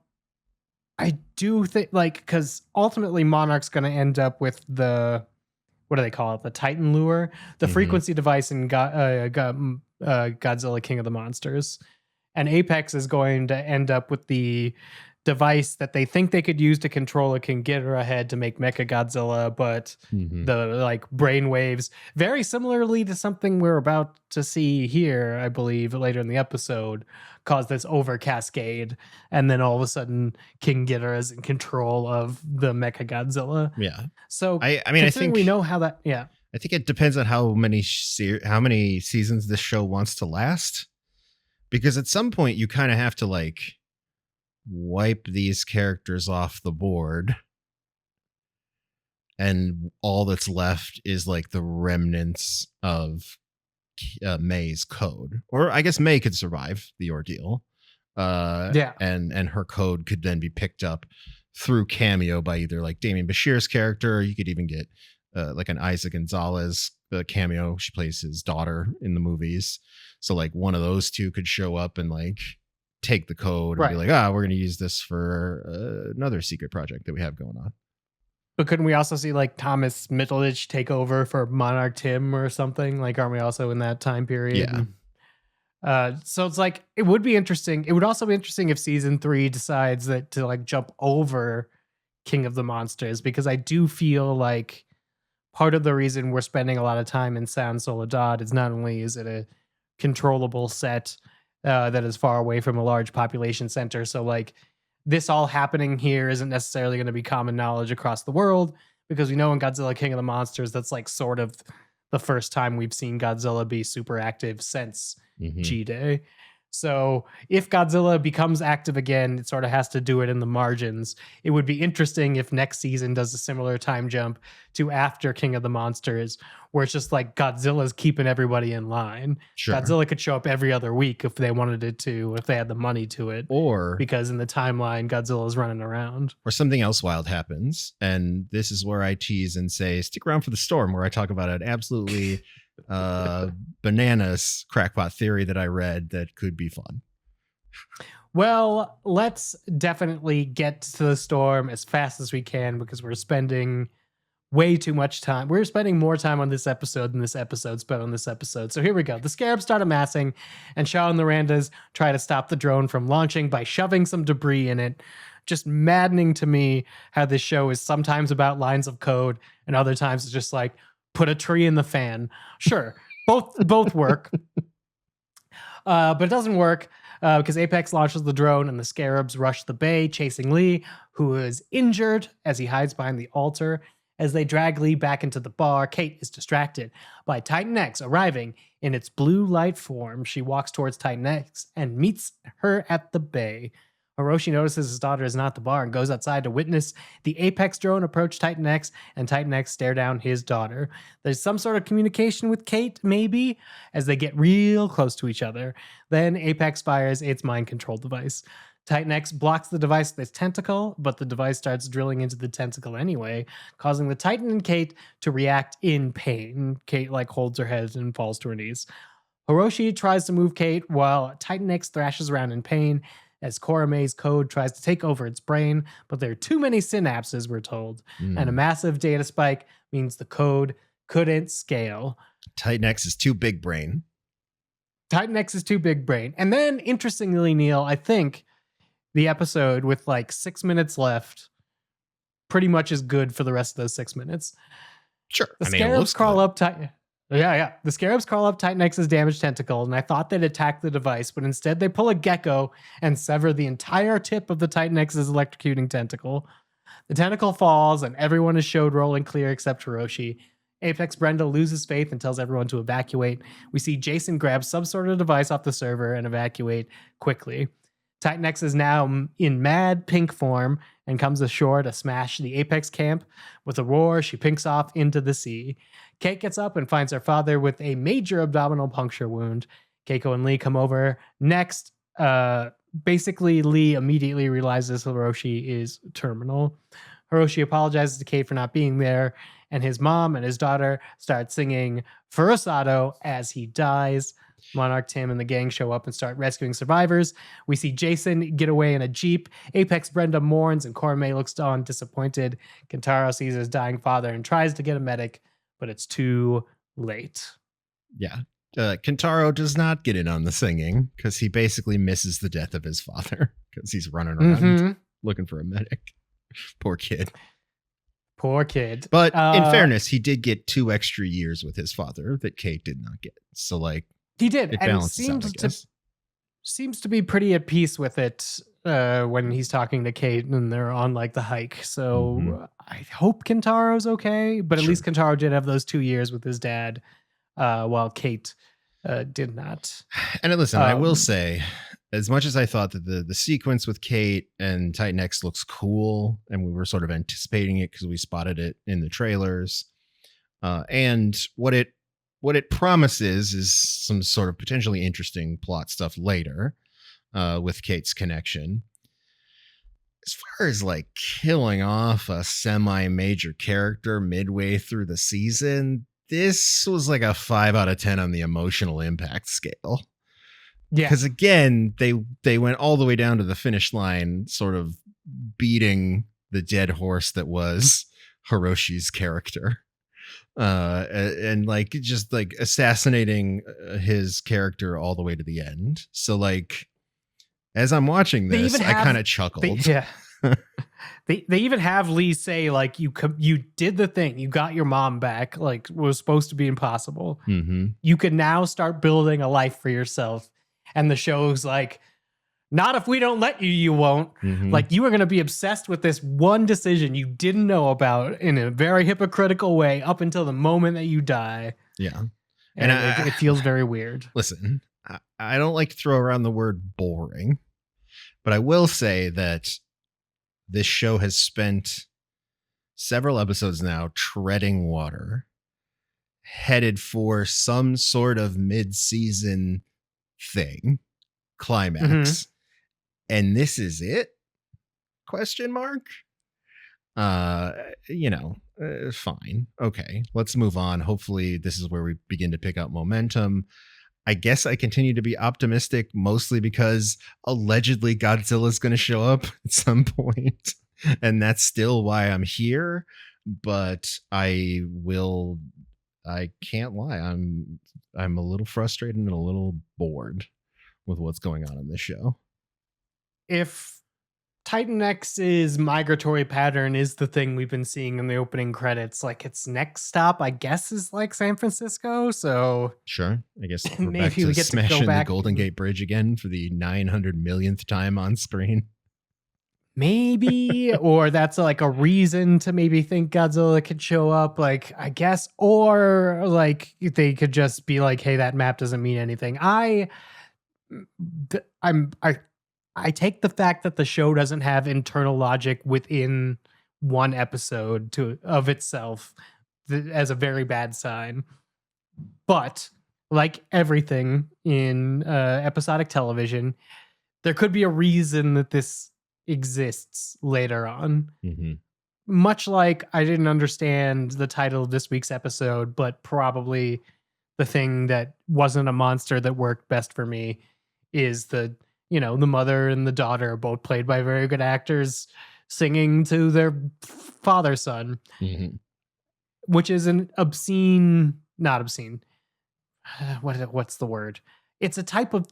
I do think because ultimately Monarch's going to end up with the what do they call it? The Titan lure, the frequency device in Godzilla King of the Monsters. And Apex is going to end up with the device that they think they could use to control a King Ghidorah head to make Mechagodzilla, but the like brain waves, very similarly to something we're about to see here, I believe, later in the episode, cause this over cascade, and then all of a sudden King Ghidorah is in control of the Mechagodzilla. Yeah. So I mean, I think we know how that. Yeah. I think it depends on how many seasons this show wants to last, because at some point you kind of have to like wipe these characters off the board, and all that's left is like the remnants of May's code. Or I guess May could survive the ordeal, and her code could then be picked up through cameo by either like Damien Bashir's character, or you could even get like an Isa Gonzalez cameo. She plays his daughter in the movies, so like one of those two could show up and like take the code and be like, we're going to use this for another secret project that we have going on. But couldn't we also see like Thomas Middleditch take over for Monarch Tim or something? Like, aren't we also in that time period? Yeah. So it's like, it would be interesting. It would also be interesting if season 3 decides that to like jump over King of the Monsters, because I do feel like part of the reason we're spending a lot of time in San Soledad is not only is it a controllable set that is far away from a large population center. So like this all happening here isn't necessarily going to be common knowledge across the world, because we know in Godzilla King of the Monsters, that's like sort of the first time we've seen Godzilla be super active since G-Day. So if Godzilla becomes active again, it sort of has to do it in the margins. It would be interesting if next season does a similar time jump to after King of the Monsters, where it's just like Godzilla's keeping everybody in line. Sure. Godzilla could show up every other week if they wanted it to, if they had the money to it. Or because in the timeline, Godzilla's running around. Or something else wild happens. And this is where I tease and say, stick around for the storm, where I talk about an absolutely bananas crackpot theory that I read that could be fun. Well, let's definitely get to the storm as fast as we can, because we're spending way too much time. We're spending more time on this episode than this episode spent on this episode. So here we go. The scarabs start amassing, and Shaw and the Randas try to stop the drone from launching by shoving some debris in it. Just maddening to me how this show is sometimes about lines of code, and other times it's just like, put a tree in the fan. Sure, both work. But it doesn't work because Apex launches the drone and the scarabs rush the bay, chasing Lee, who is injured as he hides behind the altar. As they drag Lee back into the bar, Kate is distracted by Titan X arriving in its blue light form. She walks towards Titan X and meets her at the bay. Hiroshi notices his daughter is not at the bar and goes outside to witness the Apex drone approach Titan X, and Titan X stare down his daughter. There's some sort of communication with Kate, maybe, as they get real close to each other. Then Apex fires its mind control device. Titan X blocks the device with its tentacle, but the device starts drilling into the tentacle anyway, causing the Titan and Kate to react in pain. Kate like holds her head and falls to her knees. Hiroshi tries to move Kate while Titan X thrashes around in pain, as Koreme's code tries to take over its brain, but there are too many synapses, we're told, and a massive data spike means the code couldn't scale. Titan X is too big brain. Titan X is too big brain. And then, interestingly, Neil, I think the episode with like 6 minutes left pretty much is good for the rest of those 6 minutes. Sure. The scarabs crawl up Titan. Yeah. The scarabs crawl up Titan X's damaged tentacle, and I thought they'd attack the device, but instead they pull a gecko and sever the entire tip of the Titan X's electrocuting tentacle. The tentacle falls, and everyone is showed rolling clear except Hiroshi. Apex Brenda loses faith and tells everyone to evacuate. We see Jason grab some sort of device off the server and evacuate quickly. Titan X is now in mad pink form and comes ashore to smash the Apex camp. With a roar, she pinks off into the sea. Kate gets up and finds her father with a major abdominal puncture wound. Keiko and Lee come over. Next, basically, Lee immediately realizes Hiroshi is terminal. Hiroshi apologizes to Kate for not being there, and his mom and his daughter start singing Furusato as he dies. Monarch, Tim, and the gang show up and start rescuing survivors. We see Jason get away in a Jeep. Apex Brenda mourns, and Korome looks on disappointed. Kentaro sees his dying father and tries to get a medic, but it's too late. Yeah. Kentaro does not get in on the singing because he basically misses the death of his father because he's running around looking for a medic. Poor kid. Poor kid. But in fairness, he did get 2 extra years with his father that Kate did not get. So like he did, it and balances out, I guess. seems to be pretty at peace with it when he's talking to Kate and they're on like the hike. So I hope Kentaro's okay, but at least Kentaro did have those 2 years with his dad, while Kate did not. And listen, I will say, as much as I thought that the sequence with Kate and Titan X looks cool, and we were sort of anticipating it because we spotted it in the trailers, and what it promises is some sort of potentially interesting plot stuff later with Kate's connection. As far as like killing off a semi-major character midway through the season, this was like a 5 out of 10 on the emotional impact scale. Yeah. Because again, they went all the way down to the finish line, sort of beating the dead horse that was Hiroshi's character. And like just like assassinating his character all the way to the end. So like as I'm watching this, I kind of chuckled. They even have Lee say like you did the thing, you got your mom back, like was supposed to be impossible. You can now start building a life for yourself. And the show's like, not if we don't let you, you won't. Like you are going to be obsessed with this one decision you didn't know about in a very hypocritical way up until the moment that you die. Yeah. And it feels very weird. Listen, I don't like to throw around the word boring, but I will say that this show has spent several episodes now treading water, headed for some sort of mid-season thing, climax, and this is it? Question mark. Fine. Okay, let's move on. Hopefully this is where we begin to pick up momentum. I guess I continue to be optimistic, mostly because allegedly Godzilla's going to show up at some point, and that's still why I'm here. But I can't lie. I'm a little frustrated and a little bored with what's going on in this show. If Titan X's migratory pattern is the thing we've been seeing in the opening credits, like its next stop, I guess, is like San Francisco. So sure, I guess we're maybe back to we get smashing to go back the Golden Gate Bridge again for the 900 millionth time on screen. Maybe, or that's like a reason to maybe think Godzilla could show up, like, I guess, or like they could just be like, hey, that map doesn't mean anything. I take the fact that the show doesn't have internal logic within one episode of itself as a very bad sign. But like everything in episodic television, there could be a reason that this exists later on. Much like I didn't understand the title of this week's episode, but probably the thing that wasn't a monster that worked best for me is the mother and the daughter, both played by very good actors, singing to their father's son, which is an not obscene. What's the word? It's a type of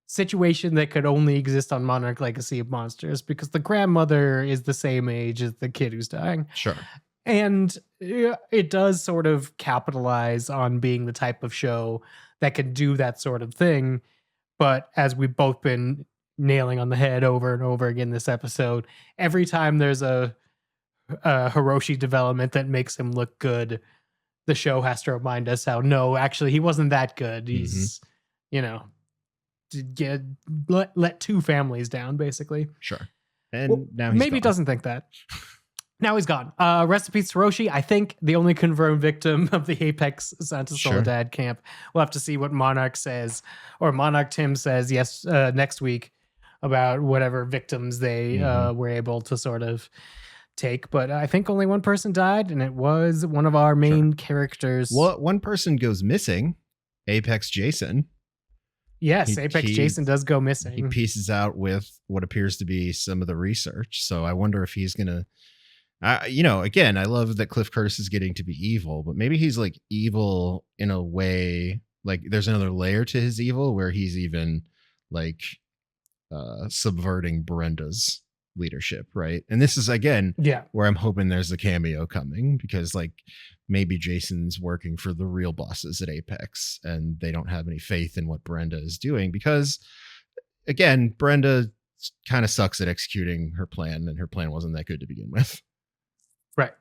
situation that could only exist on Monarch Legacy of Monsters because the grandmother is the same age as the kid who's dying. Sure. And it does sort of capitalize on being the type of show that can do that sort of thing. But as we've both been nailing on the head over and over again this episode, every time there's a Hiroshi development that makes him look good, the show has to remind us how, no, actually, he wasn't that good. He's, let 2 families down, basically. Sure. And now he's maybe gone. Doesn't think that. Now he's gone. Rest in peace, Hiroshi. I think the only confirmed victim of the Apex Santa Soledad camp. We'll have to see what Monarch says, or Monarch Tim says next week about whatever victims they were able to sort of take. But I think only one person died, and it was one of our main characters. Well, one person goes missing, Apex Jason. Yes, Apex Jason does go missing. He pieces out with what appears to be some of the research. So I wonder if he's going to Again, I love that Cliff Curtis is getting to be evil, but maybe he's like evil in a way, like there's another layer to his evil where he's even like subverting Brenda's leadership, right? And this is again where I'm hoping there's a cameo coming, because like maybe Jason's working for the real bosses at Apex and they don't have any faith in what Brenda is doing, because again, Brenda kind of sucks at executing her plan, and her plan wasn't that good to begin with. Right.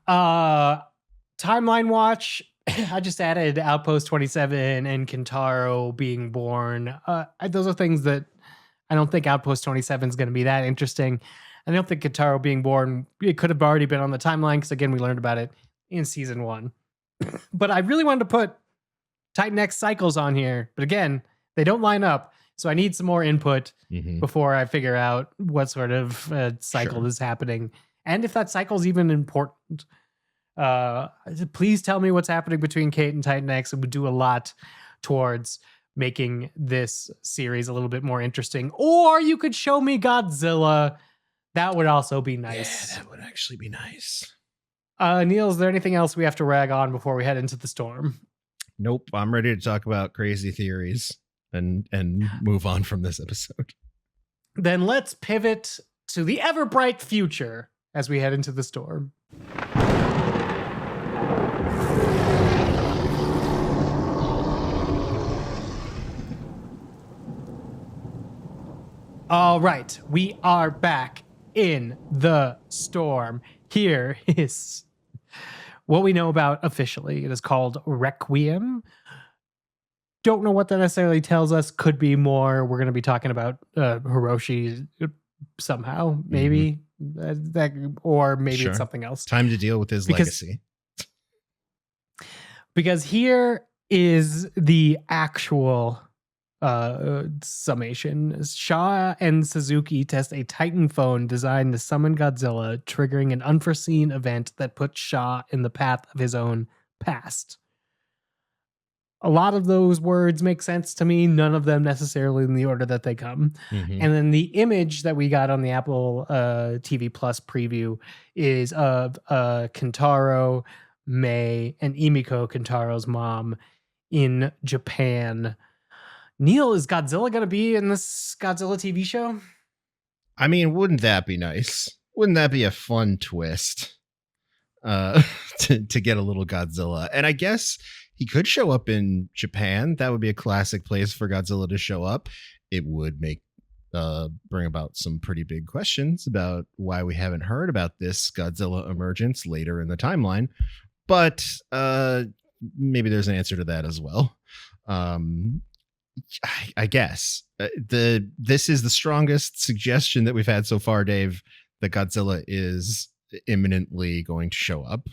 Timeline watch. I just added Outpost 27 and Kentaro being born. Those are things that I don't think Outpost 27 is going to be that interesting. I don't think Kentaro being born, it could have already been on the timeline, because again, we learned about it in season 1. But I really wanted to put Titan X cycles on here. But again, they don't line up. So I need some more input before I figure out what sort of cycle is happening. And if that cycle is even important. Please tell me what's happening between Kate and Titan X. It would do a lot towards making this series a little bit more interesting. Or you could show me Godzilla. That would also be nice. Yeah, that would actually be nice. Neil, is there anything else we have to rag on before we head into the storm? Nope. I'm ready to talk about crazy theories and move on from this episode. Then let's pivot to the ever bright future as we head into the storm. All right, we are back in the storm. Here is what we know about officially. It is called Requiem. Don't know what that necessarily tells us. Could be more. We're going to be talking about Hiroshi somehow, maybe. Or maybe it's something else. Time to deal with his legacy. Because here is the actual summation. Shaw and Suzuki test a Titan phone designed to summon Godzilla, triggering an unforeseen event that puts Shaw in the path of his own past. A lot of those words make sense to me, none of them necessarily in the order that they come. And then the image that we got on the Apple TV Plus preview is of Kentaro, Mei, and Emiko, Kentaro's mom, in Japan. Neil, is Godzilla going to be in this Godzilla TV show? I mean, wouldn't that be nice? Wouldn't that be a fun twist to get a little Godzilla? And I guess he could show up in Japan. That would be a classic place for Godzilla to show up. It would bring about some pretty big questions about why we haven't heard about this Godzilla emergence later in the timeline. But maybe there's an answer to that as well. I guess this is the strongest suggestion that we've had so far, Dave, that Godzilla is imminently going to show up,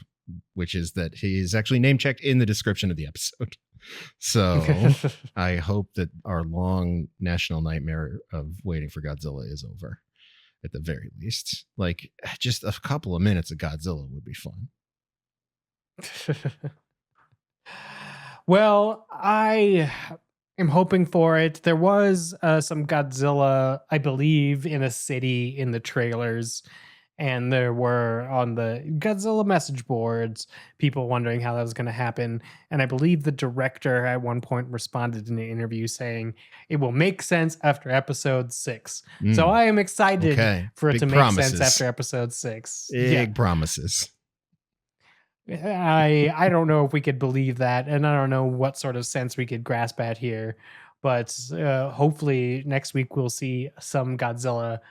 which is that he's actually name checked in the description of the episode. So I hope that our long national nightmare of waiting for Godzilla is over at the very least. Like, just a couple of minutes of Godzilla would be fun. Well, I am hoping for it. There was some Godzilla, I believe, in a city in the trailers. And there were on the Godzilla message boards people wondering how that was going to happen. And I believe the director at one point responded in an interview saying it will make sense after episode 6. So I am excited for it Big to make promises. sense after episode 6. Big promises. I don't know if we could believe that. And I don't know what sort of sense we could grasp at here. But hopefully next week we'll see some Godzilla.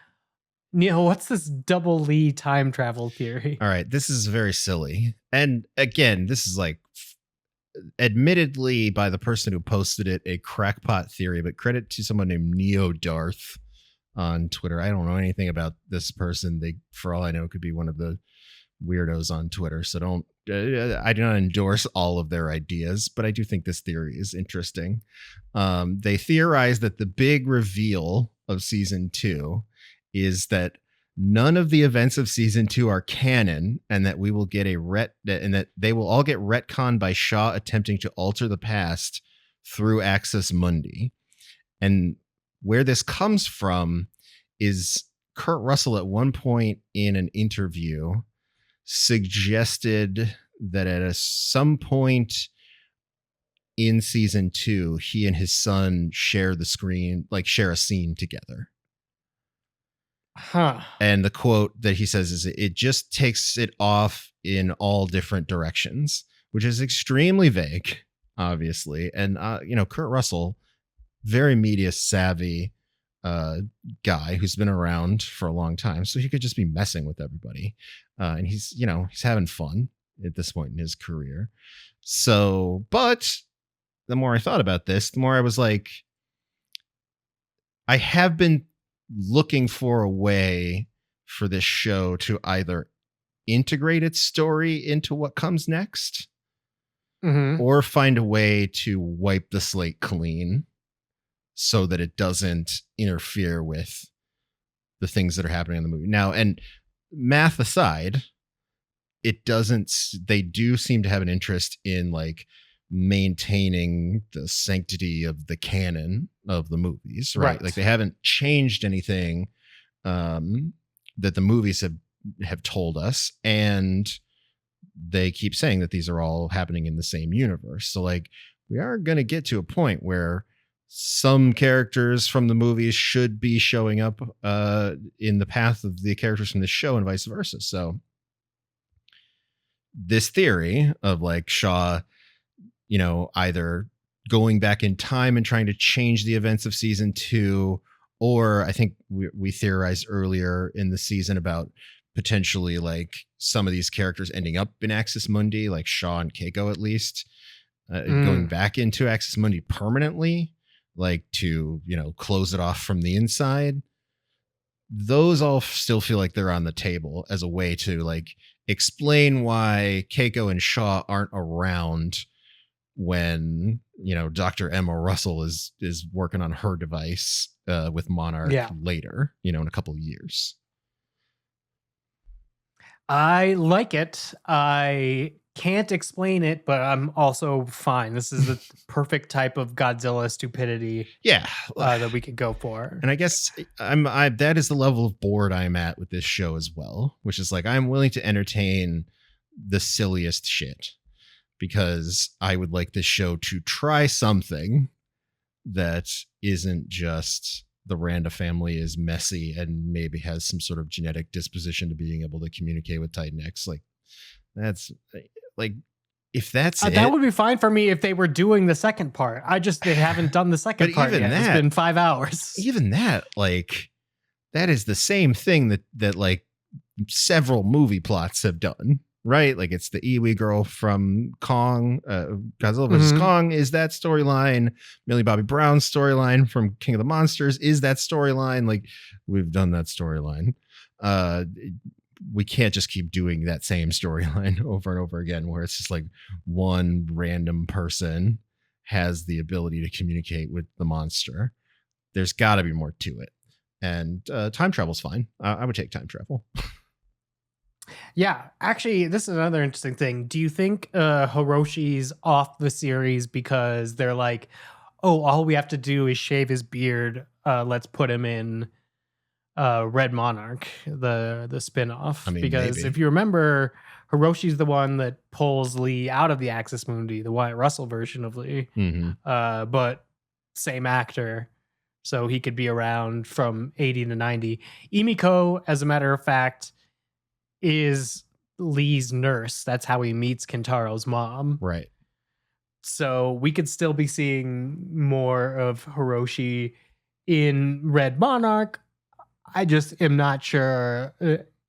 Neil, what's this double Lee time travel theory? All right, this is very silly. And again, this is like admittedly by the person who posted it, a crackpot theory, but credit to someone named Neo Darth on Twitter. I don't know anything about this person. They, for all I know, could be one of the weirdos on Twitter. So I do not endorse all of their ideas, but I do think this theory is interesting. They theorize that the big reveal of season 2 is that none of the events of season 2 are canon, and that we will get and that they will all get retconned by Shaw attempting to alter the past through Axis Mundi. And where this comes from is Kurt Russell at one point in an interview suggested that at some point in season 2, he and his son share the screen, like share a scene together. Huh. And the quote that he says is, it just takes it off in all different directions, which is extremely vague, obviously. And, Kurt Russell, very media savvy guy who's been around for a long time. So he could just be messing with everybody. And he's having fun at this point in his career. So, but the more I thought about this, the more I was like, I have been looking for a way for this show to either integrate its story into what comes next, or find a way to wipe the slate clean so that it doesn't interfere with the things that are happening in the movie. Now, and math aside, they do seem to have an interest in like maintaining the sanctity of the canon of the movies, right? Like they haven't changed anything that the movies have told us, and they keep saying that these are all happening in the same universe. So like we are going to get to a point where some characters from the movies should be showing up in the path of the characters from the show and vice versa. So this theory of like Shaw, either going back in time and trying to change the events of season 2, or I think we theorized earlier in the season about potentially like some of these characters ending up in Axis Mundi, like Shaw and Keiko at least, going back into Axis Mundi permanently, like to, close it off from the inside. Those all still feel like they're on the table as a way to like explain why Keiko and Shaw aren't around when Dr. Emma Russell is working on her device with Monarch later, in a couple of years. I like it. I can't explain it, but I'm also fine. This is the perfect type of Godzilla stupidity that we could go for. And I guess that is the level of bored I'm at with this show as well, which is like I'm willing to entertain the silliest shit, because I would like this show to try something that isn't just the Randa family is messy and maybe has some sort of genetic disposition to being able to communicate with Titan X. Like that's like, if that's it, that would be fine for me if they were doing the second part. They haven't done the second part yet. It's been 5 hours. Even that, like, that is the same thing that like several movie plots have done. Right, like it's the Iwi girl from Kong, Godzilla vs. Kong is that storyline. Millie Bobby Brown's storyline from King of the Monsters is that storyline. Like we've done that storyline. We can't just keep doing that same storyline over and over again, where it's just like one random person has the ability to communicate with the monster. There's got to be more to it, and time travel's fine. I would take time travel. Yeah, actually, this is another interesting thing. Do you think Hiroshi's off the series because they're like, oh, all we have to do is shave his beard. Let's put him in Red Monarch, the spinoff. Because maybe. If you remember, Hiroshi's the one that pulls Lee out of the Axis Mundi, the Wyatt Russell version of Lee, but same actor. So he could be around from 80 to 90. Emiko, as a matter of fact, is Lee's nurse. That's how he meets Kentaro's mom. Right. So we could still be seeing more of Hiroshi in Red Monarch. I just am not sure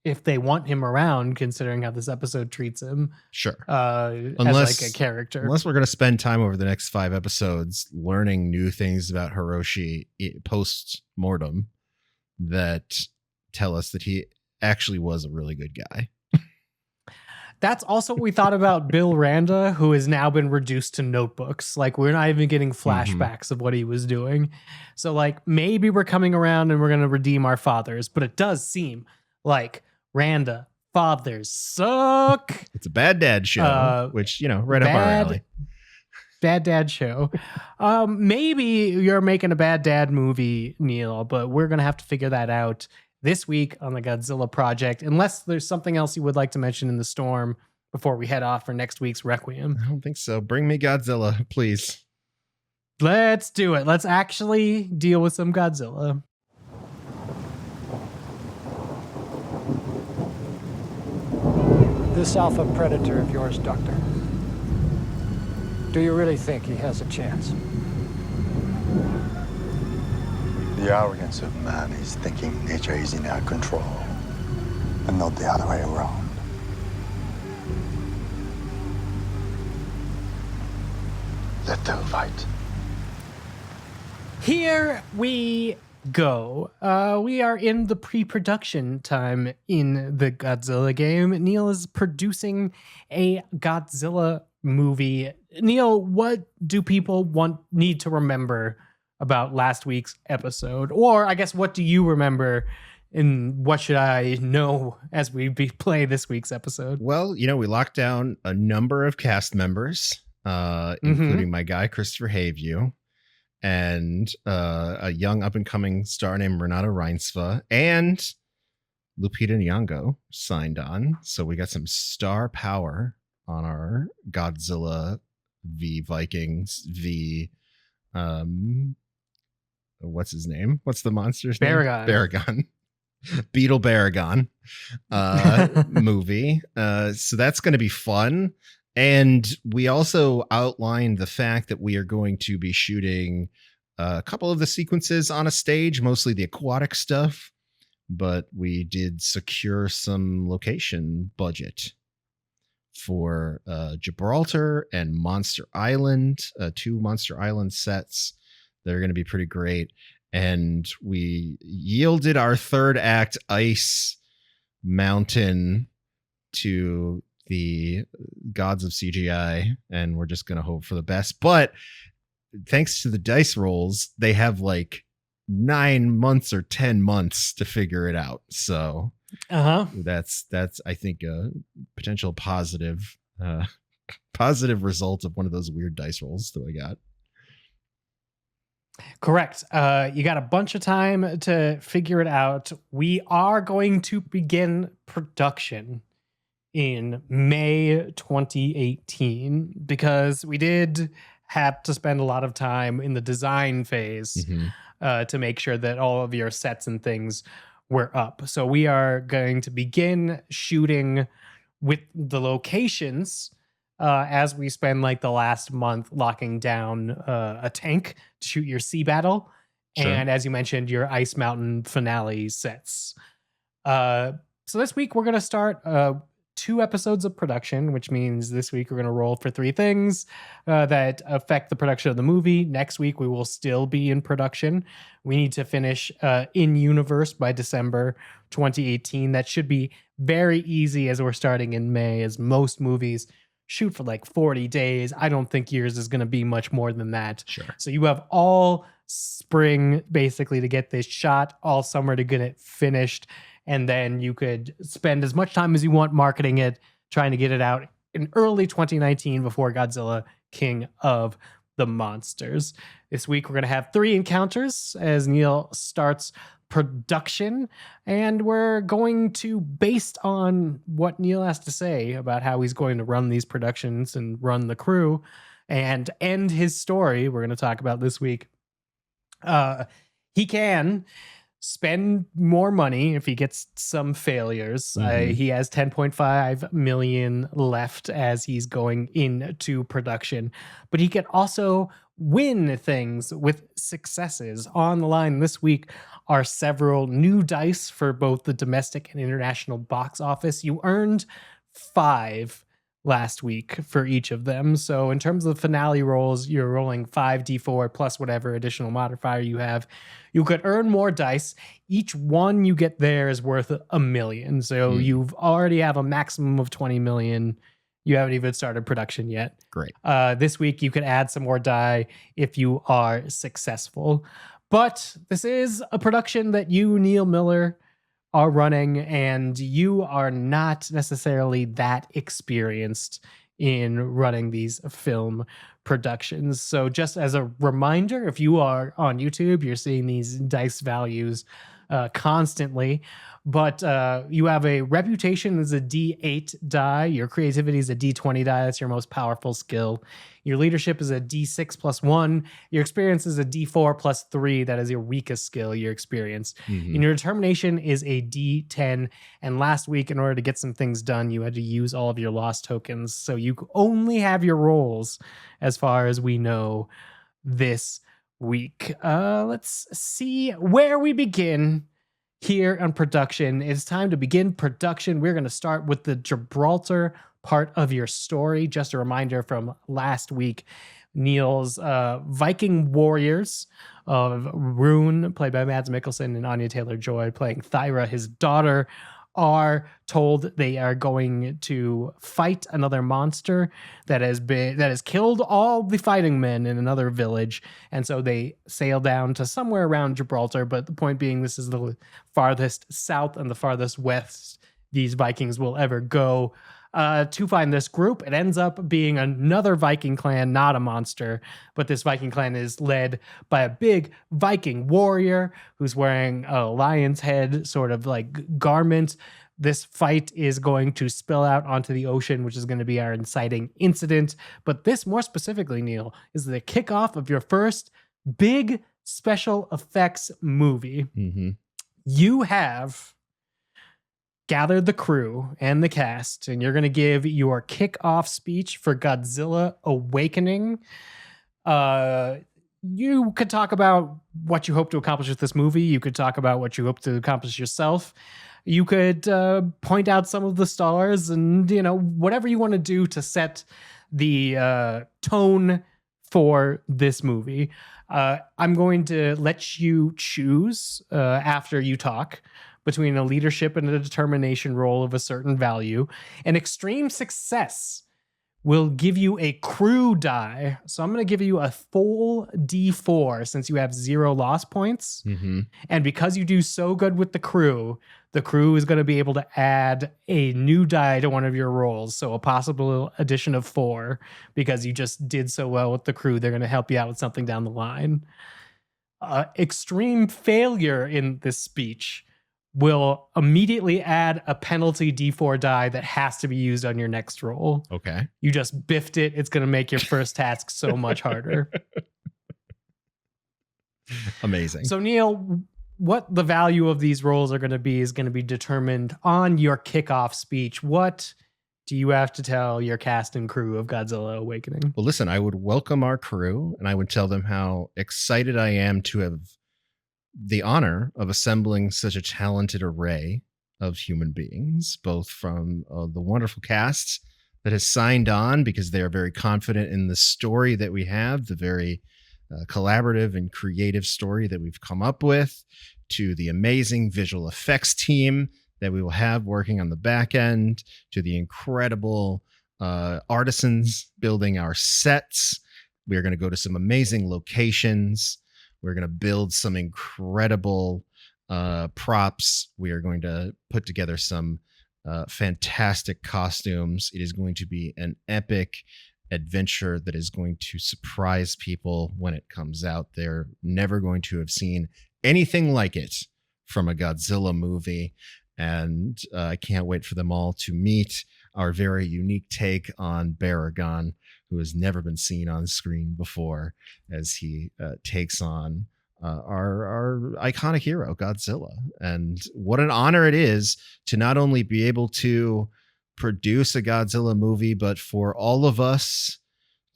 if they want him around, considering how this episode treats him. Sure. As like a character. Unless we're going to spend time over the next 5 episodes learning new things about Hiroshi post-mortem that tell us that he actually was a really good guy. That's also what we thought about Bill Randa, who has now been reduced to notebooks. Like, we're not even getting flashbacks of what he was doing. So, like, maybe we're coming around and we're going to redeem our fathers. But it does seem like Randa fathers suck. It's a bad dad show, which, right up our alley. Bad dad show. Maybe you're making a bad dad movie, Neil, but we're going to have to figure that out this week on the Godzilla Project, unless there's something else you would like to mention in the storm before we head off for next week's Requiem. I don't think so. Bring me Godzilla, please. Let's do it. Let's actually deal with some Godzilla. This alpha predator of yours, Doctor. Do you really think he has a chance? The arrogance of man is thinking nature is in our control, and not the other way around. Let them fight. Here we go. We are in the pre-production time in the Godzilla game. Neil is producing a Godzilla movie. Neil, what do people need to remember about last week's episode? Or I guess, what do you remember, and what should I know as we play this week's episode? Well, we locked down a number of cast members, including my guy, Christopher Hayview, and a young up-and-coming star named Renata Reinsva, and Lupita Nyong'o signed on. So we got some star power on our Godzilla v Vikings v what's his name? What's the monster's name? Baragon. Beetle Baragon movie. So that's going to be fun. And we also outlined the fact that we are going to be shooting a couple of the sequences on a stage, mostly the aquatic stuff, but we did secure some location budget for Gibraltar and Monster Island, 2 Monster Island sets. They're going to be pretty great. And we yielded our third act ice mountain to the gods of CGI, and we're just going to hope for the best. But thanks to the dice rolls, they have like 9 months or 10 months to figure it out. So that's I think a potential positive result of one of those weird dice rolls that I got. Correct. You got a bunch of time to figure it out. We are going to begin production in May 2018 because we did have to spend a lot of time in the design phase to make sure that all of your sets and things were up. So we are going to begin shooting with the locations as we spend like the last month locking down a tank to shoot your sea battle. Sure. And as you mentioned, your Ice Mountain finale sets. So this week we're going to start 2 episodes of production, which means this week we're going to roll for 3 things that affect the production of the movie. Next week we will still be in production. We need to finish in universe by December 2018. That should be very easy as we're starting in May, as most movies shoot for like 40 days. I don't think yours is going to be much more than that. Sure. So you have all spring basically to get this shot, all summer to get it finished. And then you could spend as much time as you want marketing it, trying to get it out in early 2019 before Godzilla King of the Monsters. This week, we're going to have 3 encounters as Neil starts production. And we're going to, based on what Neil has to say about how he's going to run these productions and run the crew and end his story, we're going to talk about this week. He can spend more money if he gets some failures. He has 10.5 million left as he's going into production, but he can also win things with successes. On the line this week are several new dice for both the domestic and international box office. You earned 5 last week for each of them. So in terms of finale rolls, you're rolling 5d4 plus whatever additional modifier you have. You could earn more dice. Each one you get there is worth $1 million. So you've already have a maximum of 20 million. You haven't even started production yet. Great. This week you could add some more die if you are successful. But this is a production that you, Neil Miller, are running, and you are not necessarily that experienced in running these film productions. So just as a reminder, if you are on YouTube, you're seeing these dice values constantly. But you have a reputation as a D8 die. Your creativity is a D20 die. That's your most powerful skill. Your leadership is a D6 plus 1. Your experience is a D4 plus 3. That is your weakest skill, your experience. Mhm. And your determination is a D10. And last week, in order to get some things done, you had to use all of your lost tokens. So you only have your rolls as far as we know this week. Let's see where we begin here on production. It's time to begin production. We're going to start with the Gibraltar part of your story. Just a reminder from last week, Neil's Viking warriors of Rune, played by Mads Mikkelsen, and Anya Taylor-Joy playing Thyra, his daughter, are told they are going to fight another monster that has killed all the fighting men in another village, and so they sail down to somewhere around Gibraltar. But the point being, this is the farthest south and the farthest west these Vikings will ever go to find this group. It ends up being another Viking clan, not a monster, but this Viking clan is led by a big Viking warrior who's wearing a lion's head sort of like garment. This fight is going to spill out onto the ocean, which is going to be our inciting incident. But this, more specifically, Neil, is the kickoff of your first big special effects movie. Mm-hmm. You have gathered the crew and the cast, and you're going to give your kickoff speech for Godzilla Awakening. You could talk about what you hope to accomplish with this movie. You could talk about what you hope to accomplish yourself. You could point out some of the stars and, whatever you want to do to set the tone for this movie. I'm going to let you choose after you talk between a leadership and a determination roll of a certain value. An extreme success will give you a crew die. So I'm going to give you a full D4 since you have 0 loss points. Mm-hmm. And because you do so good with the crew is going to be able to add a new die to one of your rolls. So a possible addition of 4 because you just did so well with the crew. They're going to help you out with something down the line. Extreme failure in this speech will immediately add a penalty D4 die that has to be used on your next roll. Okay. You just biffed it. It's going to make your first task so much harder. Amazing. So, Neil, what the value of these rolls are going to be is going to be determined on your kickoff speech. What do you have to tell your cast and crew of Godzilla Awakening? Well, listen, I would welcome our crew and I would tell them how excited I am to have the honor of assembling such a talented array of human beings, both from the wonderful cast that has signed on because they are very confident in the story that we have, the very collaborative and creative story that we've come up with, to the amazing visual effects team that we will have working on the back end, to the incredible artisans building our sets. We are going to go to some amazing locations. We're going to build some incredible props. We are going to put together some fantastic costumes. It is going to be an epic adventure that is going to surprise people when it comes out. They're never going to have seen anything like it from a Godzilla movie. And I can't wait for them all to meet our very unique take on Baragon, who has never been seen on screen before, as he takes on our iconic hero, Godzilla. And what an honor it is to not only be able to produce a Godzilla movie, but for all of us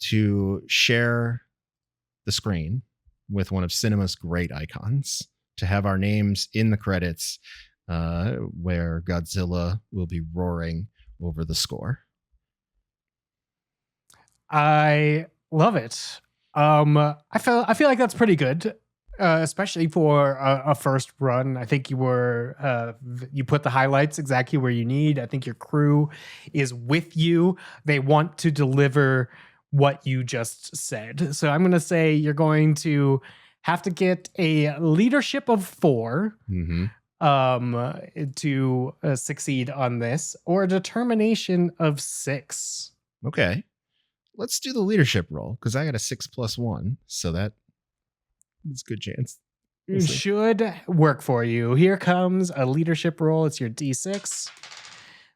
to share the screen with one of cinema's great icons, to have our names in the credits where Godzilla will be roaring over the score. I love it. I feel like that's pretty good, especially for a first run. I think you put the highlights exactly where you need. I think your crew is with you. They want to deliver what you just said. So I'm going to say you're going to have to get a leadership of 4 to succeed on this, or a determination of 6. Okay. Let's do the leadership roll because I got a 6+1, so that's a good chance. We'll see. should work for you. Here comes a leadership roll. It's your D6.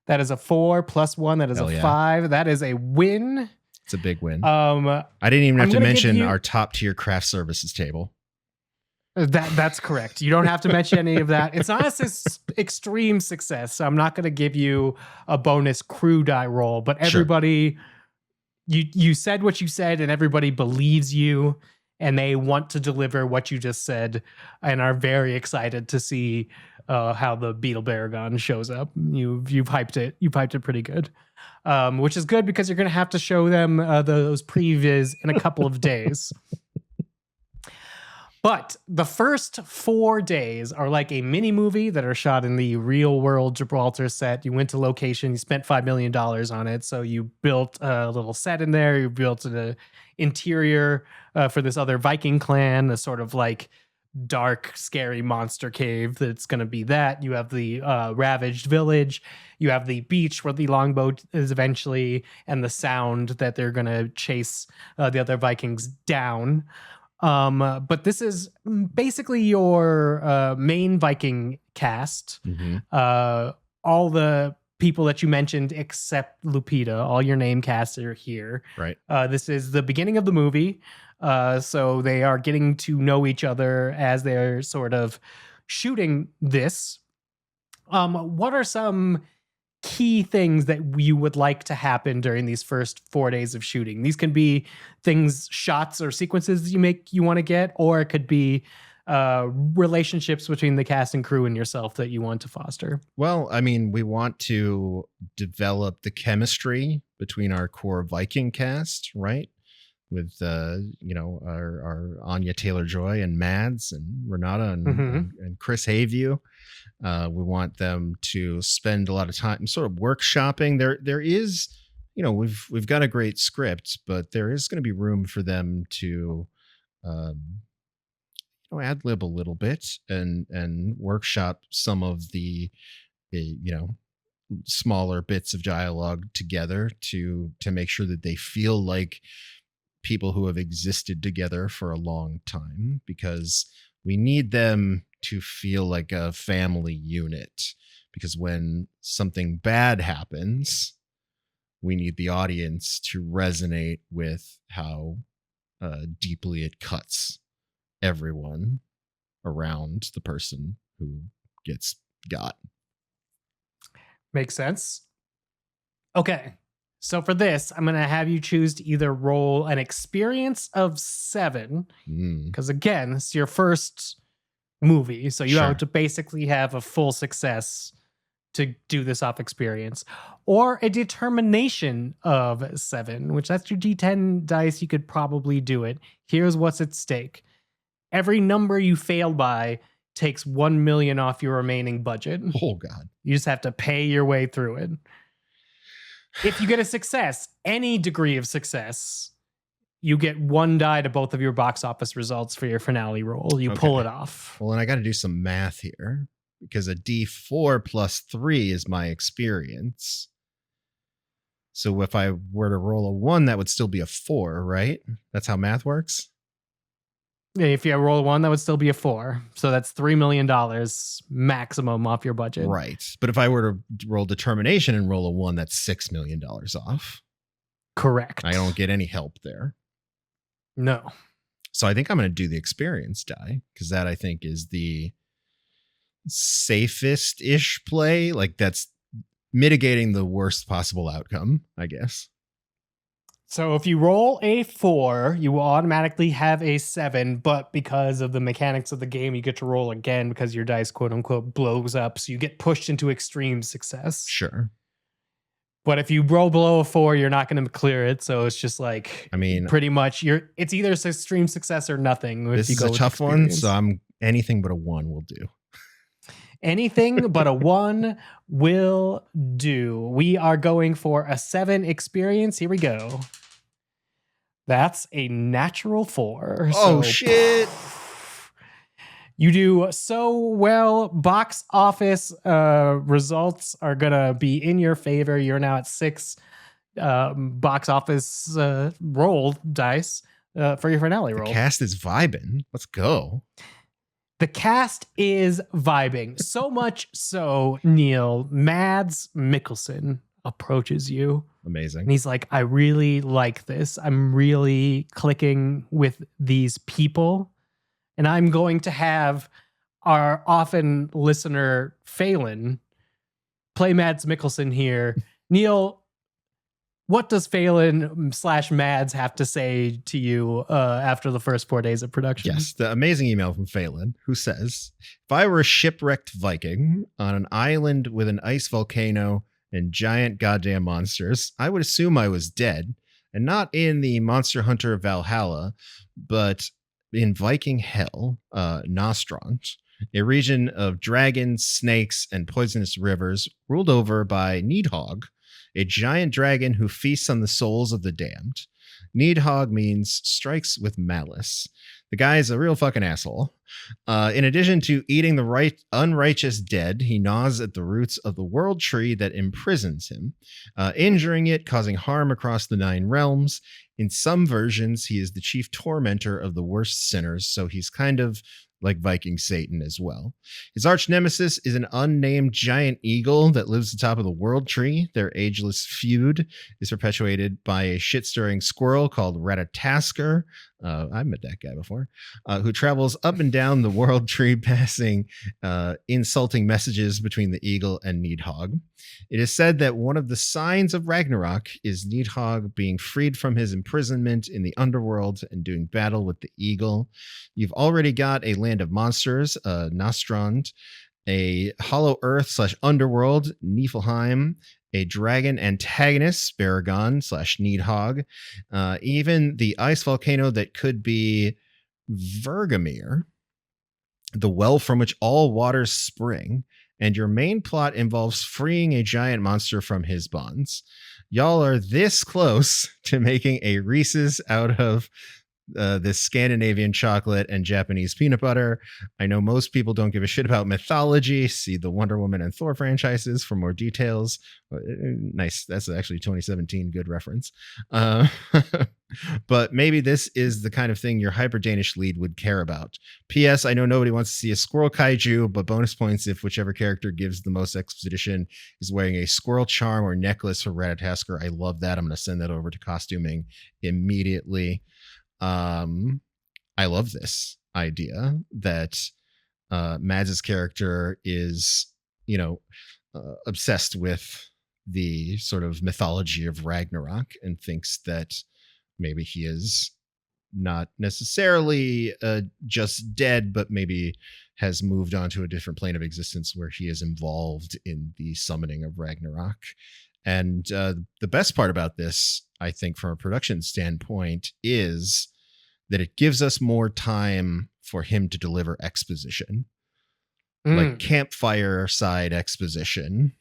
That is a 4 plus 1. That is Hell a yeah. 5. That is a win. It's a big win. I didn't even have I'm to gonna give mention you- our top tier craft services table. That's correct. You don't have to mention any of that. It's not extreme success. So I'm not going to give you a bonus crew die roll, but Sure. everybody, you said what you said, and everybody believes you, and they want to deliver what you just said, and are very excited to see how the Beetle Baragon shows up. You've hyped it. You've hyped it pretty good, which is good because you're going to have to show them those previs in a couple of days. But the first 4 days are like a mini movie that are shot in the real world Gibraltar set. You went to location, you spent $5 million on it. So you built a little set in there. You built an interior for this other Viking clan, a sort of like dark, scary monster cave that's going to be that. You have the ravaged village. You have the beach where the longboat is eventually, and the sound that they're going to chase the other Vikings down. But this is basically your main Viking cast. All the people that you mentioned except Lupita, all your name casts are here. Right. This is the beginning of the movie. So they are getting to know each other as they're sort of shooting this. What are some key things that you would like to happen during these first 4 days of shooting? These can be things, shots or sequences you want to get, or it could be relationships between the cast and crew and yourself that you want to foster. Well, I mean, we want to develop the chemistry between our core Viking cast, right? With our Anya Taylor-Joy and Mads and Renata and Chris Hayview. We want them to spend a lot of time sort of workshopping. There is, we've got a great script, but there is going to be room for them to ad lib a little bit and workshop some of the smaller bits of dialogue together to make sure that they feel like people who have existed together for a long time, because we need them to feel like a family unit. Because when something bad happens, we need the audience to resonate with how deeply it cuts everyone around the person who gets got. Makes sense. Okay. So for this, I'm going to have you choose to either roll an experience of 7, because again, it's your first movie. So you have to basically have a full success to do this off experience, or a determination of 7, which that's your D10 dice. You could probably do it. Here's what's at stake. Every number you fail by takes 1 million off your remaining budget. Oh God. You just have to pay your way through it. If you get a success, any degree of success, you get 1 die to both of your box office results for your finale roll. You pull it off. Well, and I got to do some math here, because a D4 plus 3 is my experience. So if I were to roll a 1, that would still be a 4, right? That's how math works? If you roll a 1, that would still be a 4. So that's $3 million maximum off your budget. Right. But if I were to roll determination and roll a 1, that's $6 million off. Correct. I don't get any help there. No. So I think I'm going to do the experience die, because that I think is the safest-ish play. Like, that's mitigating the worst possible outcome, I guess. So if you roll a 4, you will automatically have a 7, but because of the mechanics of the game, you get to roll again because your dice, quote unquote, blows up. So you get pushed into extreme success. Sure. But if you roll below a 4, you're not going to clear it. So it's just like, I mean, pretty much it's either extreme success or nothing. This is a tough one. So I'm anything but a 1 will do. Anything but a 1 will do. We are going for a 7 experience. Here we go. That's a natural 4. Oh, shit. You do so well. Box office results are going to be in your favor. You're now at 6 box office roll dice for your finale roll. The cast is vibing. Let's go. The cast is vibing. So much so, Neil, Mads Mikkelsen approaches you. Amazing. And he's like, I really like this. I'm really clicking with these people. And I'm going to have our often listener, Phelan, play Mads Mikkelsen here. Neil, what does Phelan / Mads have to say to you after the first 4 days of production? Yes, the amazing email from Phelan, who says, if I were a shipwrecked Viking on an island with an ice volcano and giant goddamn monsters, I would assume I was dead, and not in the Monster Hunter Valhalla, but in Viking hell, Nostrand, a region of dragons, snakes, and poisonous rivers ruled over by Nidhogg, a giant dragon who feasts on the souls of the damned. Nidhogg means strikes with malice. The guy is a real fucking asshole. In addition to eating the unrighteous dead, he gnaws at the roots of the world tree that imprisons him, injuring it, causing harm across the 9 realms. In some versions, he is the chief tormentor of the worst sinners, so he's kind of like Viking Satan as well. His arch nemesis is an unnamed giant eagle that lives atop of the world tree. Their ageless feud is perpetuated by a shit-stirring squirrel called Ratatasker. I've met that guy before, who travels up and down the world tree, passing insulting messages between the eagle and Nidhogg. It is said that one of the signs of Ragnarok is Nidhogg being freed from his imprisonment in the underworld and doing battle with the eagle. You've already got a land of monsters, Nostrand, a hollow earth / underworld, Niflheim, a dragon antagonist, Baragon / Nidhogg, even the ice volcano that could be Vergamir, the well from which all waters spring, and your main plot involves freeing a giant monster from his bonds. Y'all are this close to making a Reese's out of this Scandinavian chocolate and Japanese peanut butter. I know most people don't give a shit about mythology. See the Wonder Woman and Thor franchises for more details. Nice. That's actually 2017. Good reference. But maybe this is the kind of thing your hyper Danish lead would care about. P.S. I know nobody wants to see a squirrel kaiju, but bonus points if whichever character gives the most exposition is wearing a squirrel charm or necklace for Ratatasker. I love that. I'm going to send that over to costuming immediately. I love this idea that Mads' character is, obsessed with the sort of mythology of Ragnarok and thinks that maybe he is not necessarily just dead, but maybe has moved on to a different plane of existence where he is involved in the summoning of Ragnarok. And the best part about this, I think, from a production standpoint, is that it gives us more time for him to deliver exposition, like campfire side exposition,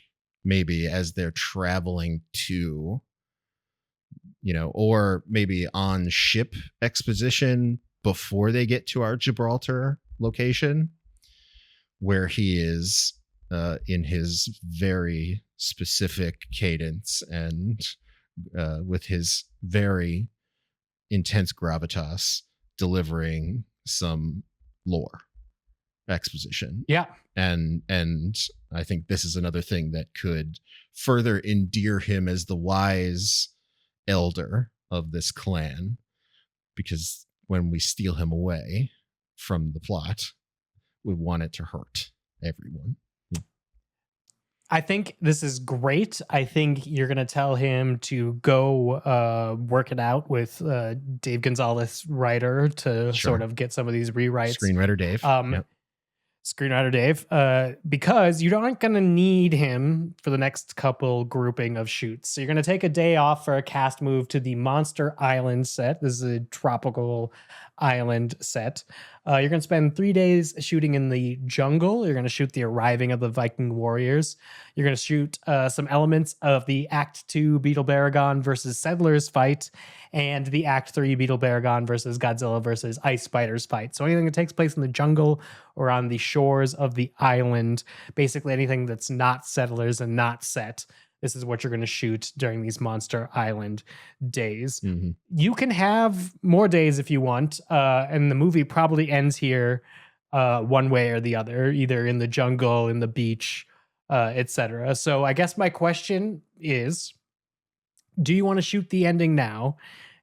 maybe as they're traveling to, or maybe on ship exposition before they get to our Gibraltar location, where he is in his very specific cadence and with his very intense gravitas delivering some lore exposition. Yeah. And I think this is another thing that could further endear him as the wise elder of this clan, because when we steal him away from the plot, we want it to hurt everyone. I think this is great. I think you're going to tell him to go work it out with Dave Gonzalez, writer, to sort of get some of these rewrites. Screenwriter Dave. Yep. Screenwriter Dave, because you aren't going to need him for the next couple grouping of shoots. So you're going to take a day off for a cast move to the Monster Island set. This is a tropical island set. You're going to spend 3 days shooting in the jungle. You're going to shoot the arriving of the Viking warriors. You're going to shoot some elements of the Act 2 Beetle Baragon versus Settlers fight and the Act 3 Beetle Baragon versus Godzilla versus Ice Spiders fight. So anything that takes place in the jungle or on the shores of the island, basically anything that's not Settlers and not set, this is what you're going to shoot during these Monster Island days. You can have more days if you want, and the movie probably ends here one way or the other, either in the jungle, in the beach, etc. So I guess my question is, do you want to shoot the ending now?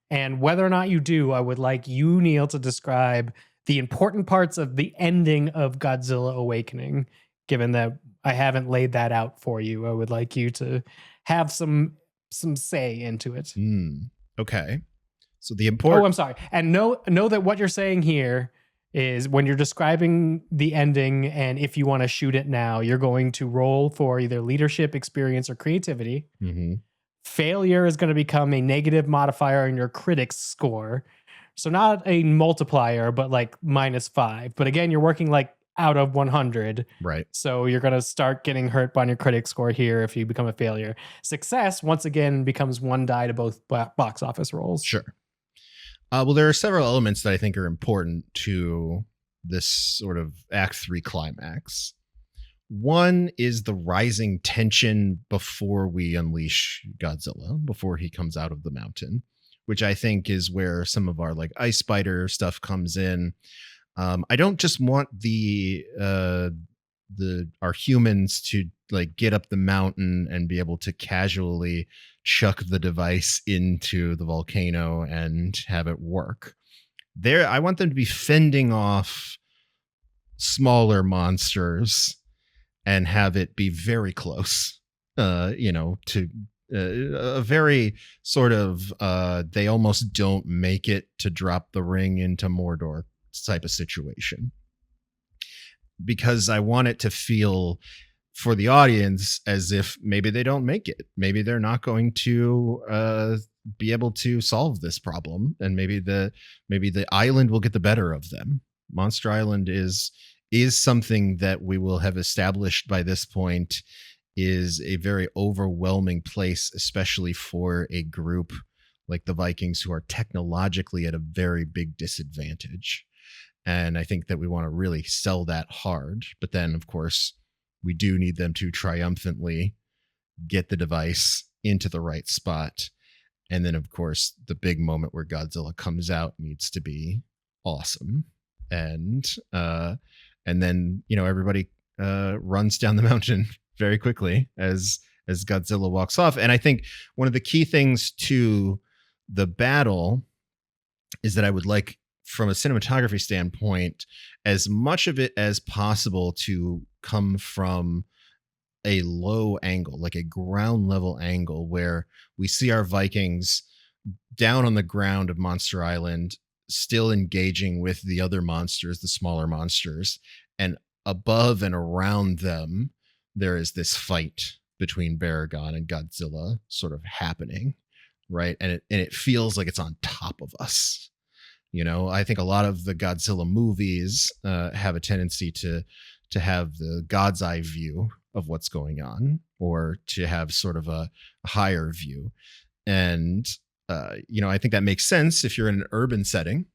And whether or not you do, I would like you, Neil, to describe the important parts of the ending of Godzilla Awakening. Given that I haven't laid that out for you, I would like you to have some say into it. Okay. So the important... Oh, I'm sorry. And know that what you're saying here is when you're describing the ending, and if you want to shoot it now, you're going to roll for either leadership, experience, or creativity. Mm-hmm. Failure is going to become a negative modifier in your critic's score. So not a multiplier, but like -5. But again, you're working like out of 100. Right. So you're going to start getting hurt by your critic score here if you become a failure. Success, once again, becomes 1 die to both box office rolls. Sure. Well, there are several elements that I think are important to this sort of Act 3 climax. One is the rising tension before we unleash Godzilla, before he comes out of the mountain, which I think is where some of our like ice spider stuff comes in. I don't just want our humans to like get up the mountain and be able to casually chuck the device into the volcano and have it work. I want them to be fending off smaller monsters and have it be very close, to a very sort of they almost don't make it to drop the ring into Mordor type of situation. Because I want it to feel for the audience as if maybe they don't make it. Maybe they're not going to be able to solve this problem, and maybe the island will get the better of them. Monster Island is something that we will have established by this point is a very overwhelming place, especially for a group like the Vikings who are technologically at a very big disadvantage. And I think that we want to really sell that hard. But then, of course, we do need them to triumphantly get the device into the right spot. And then, of course, the big moment where Godzilla comes out needs to be awesome. And then, everybody runs down the mountain very quickly as Godzilla walks off. And I think one of the key things to the battle is that I would like, from a cinematography standpoint, as much of it as possible to come from a low angle, like a ground level angle, where we see our Vikings down on the ground of Monster Island, still engaging with the other monsters, the smaller monsters, and above and around them, there is this fight between Baragon and Godzilla sort of happening, right? And it feels like it's on top of us. I think a lot of the Godzilla movies have a tendency to have the God's eye view of what's going on, or to have sort of a higher view. And, I think that makes sense if you're in an urban setting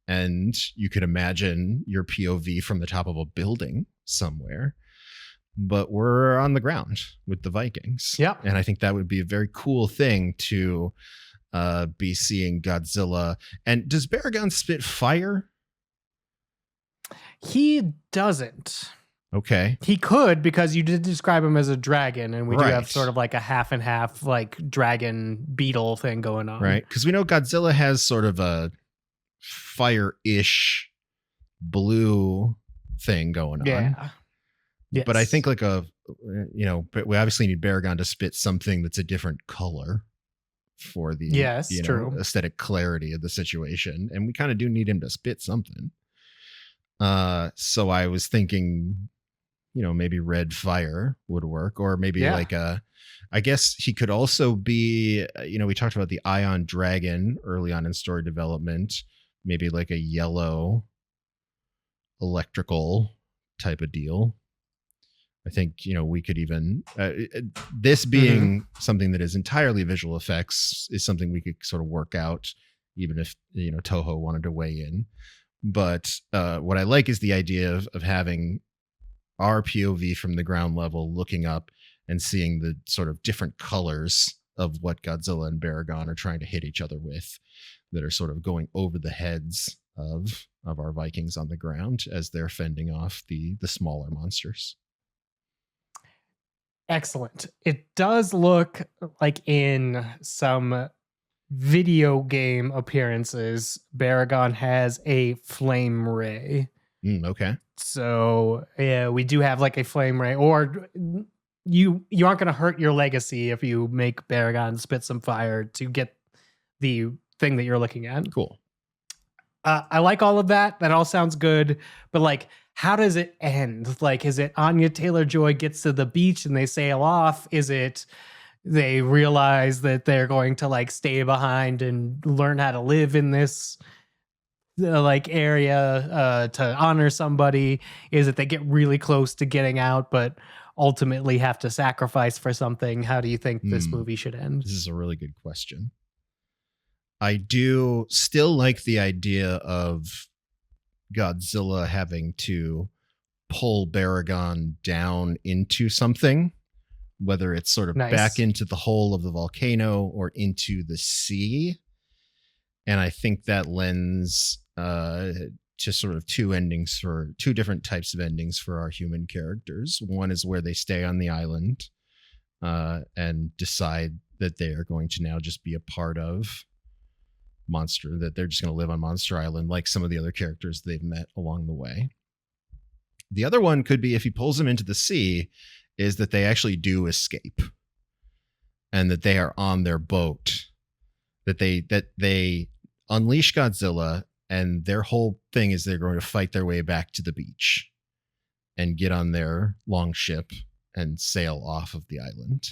and you could imagine your POV from the top of a building somewhere. But we're on the ground with the Vikings. Yeah. And I think that would be a very cool thing to be seeing Godzilla. And does Baragon spit fire? He doesn't. Okay. He could, because you did describe him as a dragon, and we do Right. have sort of like a half and half like dragon beetle thing going on. Right. Because we know Godzilla has sort of a fire-ish blue thing going on. Yeah. Yes. But I think like but we obviously need Baragon to spit something that's a different color for the true. aesthetic clarity of the situation. And we kind of do need him to spit something. So I was thinking, maybe red fire would work, or maybe I guess he could also be, we talked about the Ion Dragon early on in story development, maybe like a yellow electrical type of deal. I think, we could even, this being something that is entirely visual effects is something we could sort of work out, even if, Toho wanted to weigh in. But what I like is the idea of having our POV from the ground level looking up and seeing the sort of different colors of what Godzilla and Baragon are trying to hit each other with, that are sort of going over the heads of of our Vikings on the ground as they're fending off the smaller monsters. Excellent. It does look like in some video game appearances, Baragon has a flame ray. Okay. So yeah, we do have like a flame ray, or you aren't going to hurt your legacy if you make Baragon spit some fire to get the thing that you're looking at. Cool. I like all of that. That all sounds good. But like, how does it end? Like, is it Anya Taylor-Joy gets to the beach and they sail off? Is it they realize that they're going to like stay behind and learn how to live in this like area to honor somebody? Is it they get really close to getting out, but ultimately have to sacrifice for something? How do you think this movie should end? This is a really good question. I do still like the idea of Godzilla having to pull Baragon down into something, whether it's sort of back into the hole of the volcano or into the sea. And I think that lends to sort of two different types of endings for our human characters. One is where they stay on the island and decide that they are going to now just be a part of Monster, that they're just going to live on Monster Island like some of the other characters they've met along the way. The other one could be, if he pulls them into the sea, is that they actually do escape and that they are on their boat, that they unleash Godzilla, and their whole thing is they're going to fight their way back to the beach and get on their long ship and sail off of the island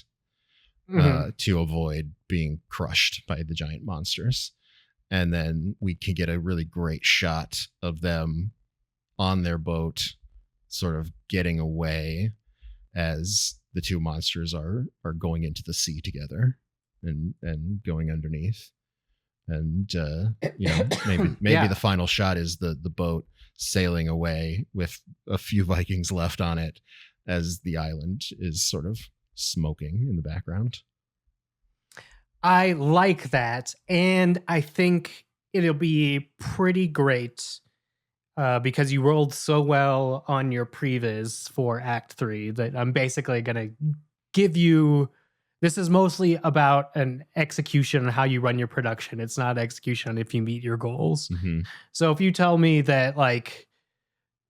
to avoid being crushed by the giant monsters. And then we can get a really great shot of them on their boat, sort of getting away as the two monsters are going into the sea together and going underneath. And maybe the final shot is the boat sailing away with a few Vikings left on it as the island is sort of smoking in the background. I like that, and I think it'll be pretty great because you rolled so well on your previs for Act 3 that I'm basically going to give you... This is mostly about an execution on how you run your production. It's not execution on if you meet your goals. Mm-hmm. So if you tell me that like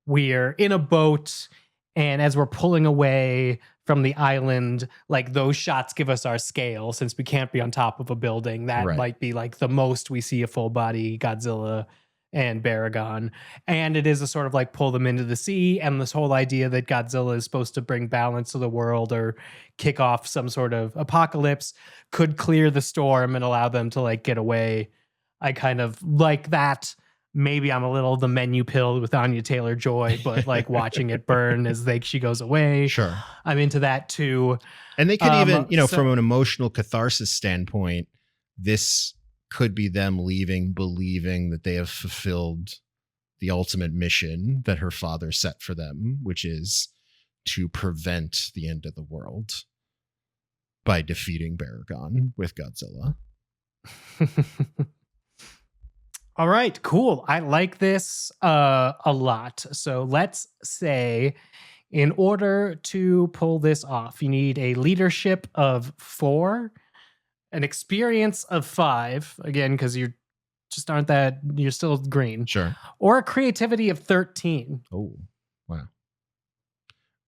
we're in a boat and as we're pulling away from the island, like those shots give us our scale, since we can't be on top of a building. That might be like the most we see a full body Godzilla and Baragon. And it is a sort of like pull them into the sea, and this whole idea that Godzilla is supposed to bring balance to the world or kick off some sort of apocalypse could clear the storm and allow them to like get away. I kind of like that. Maybe I'm a little the menu pill with Anya Taylor-Joy, but like watching it burn as she goes away. Sure. I'm into that too. And they could even, from an emotional catharsis standpoint, this could be them leaving, believing that they have fulfilled the ultimate mission that her father set for them, which is to prevent the end of the world by defeating Baragon with Godzilla. All right, cool. I like this a lot. So let's say in order to pull this off, you need a leadership of 4, an experience of 5, again, because you're still green. Sure. Or a creativity of 13. Oh, wow.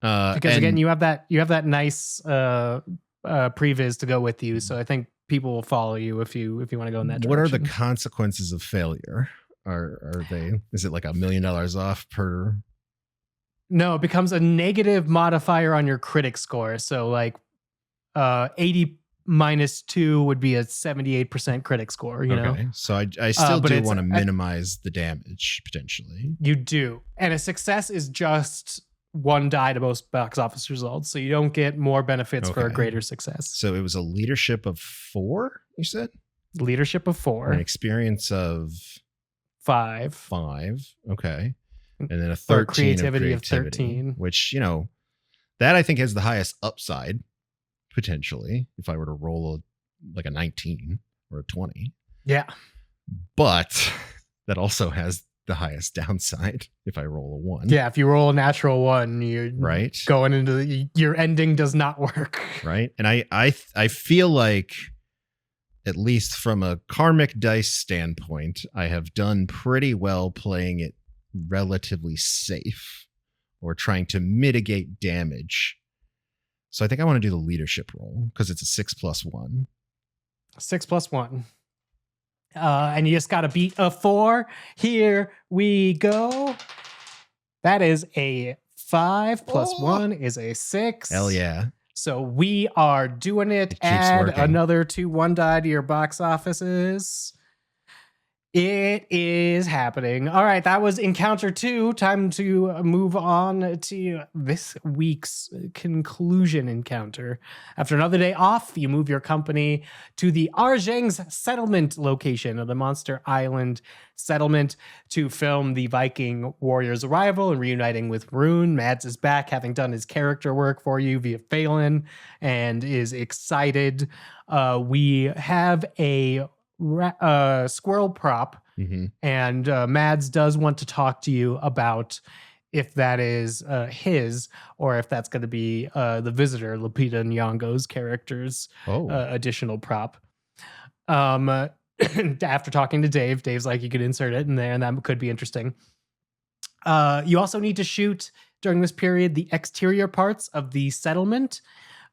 Because again, you have that nice previs to go with you. So I think people will follow you if you want to go in that direction. What are the consequences of failure? Is it like $1 million off per? No, it becomes a negative modifier on your critic score. So like 80 minus 2 would be a 78% critic score, you know? So I still do want to minimize the damage potentially. You do. And a success is just 1 die to most box office results. So you don't get more benefits for a greater success. So it was a leadership of 4, you said? Leadership of 4. An experience of 5. Okay. And then a 13 creativity of 13. Which, that I think has the highest upside potentially if I were to roll a 19 or a 20. Yeah. But that also has the highest downside if I roll a 1. Yeah, if you roll a natural 1, you're right. going into your ending does not work. Right. And I feel like, at least from a karmic dice standpoint, I have done pretty well playing it relatively safe or trying to mitigate damage. So I think I want to do the leadership roll because it's a 6+1. 6+1. And you just got to beat a 4. Here we go. That is a 5 plus 1 is a 6. Hell yeah. So we are doing it. Add working. another 2-1 die to your box offices. It is happening. All right, that was Encounter 2. Time to move on to this week's conclusion encounter. After another day off, you move your company to the Arjang's settlement location of the Monster Island settlement to film the Viking warrior's arrival and reuniting with Rune. Mads is back, having done his character work for you via Phelan, and is excited. We have a squirrel prop, and Mads does want to talk to you about if that is his or if that's going to be the visitor, Lupita Nyong'o's character's additional prop. After talking to Dave, Dave's like, you could insert it in there, and that could be interesting. You also need to shoot during this period the exterior parts of the settlement.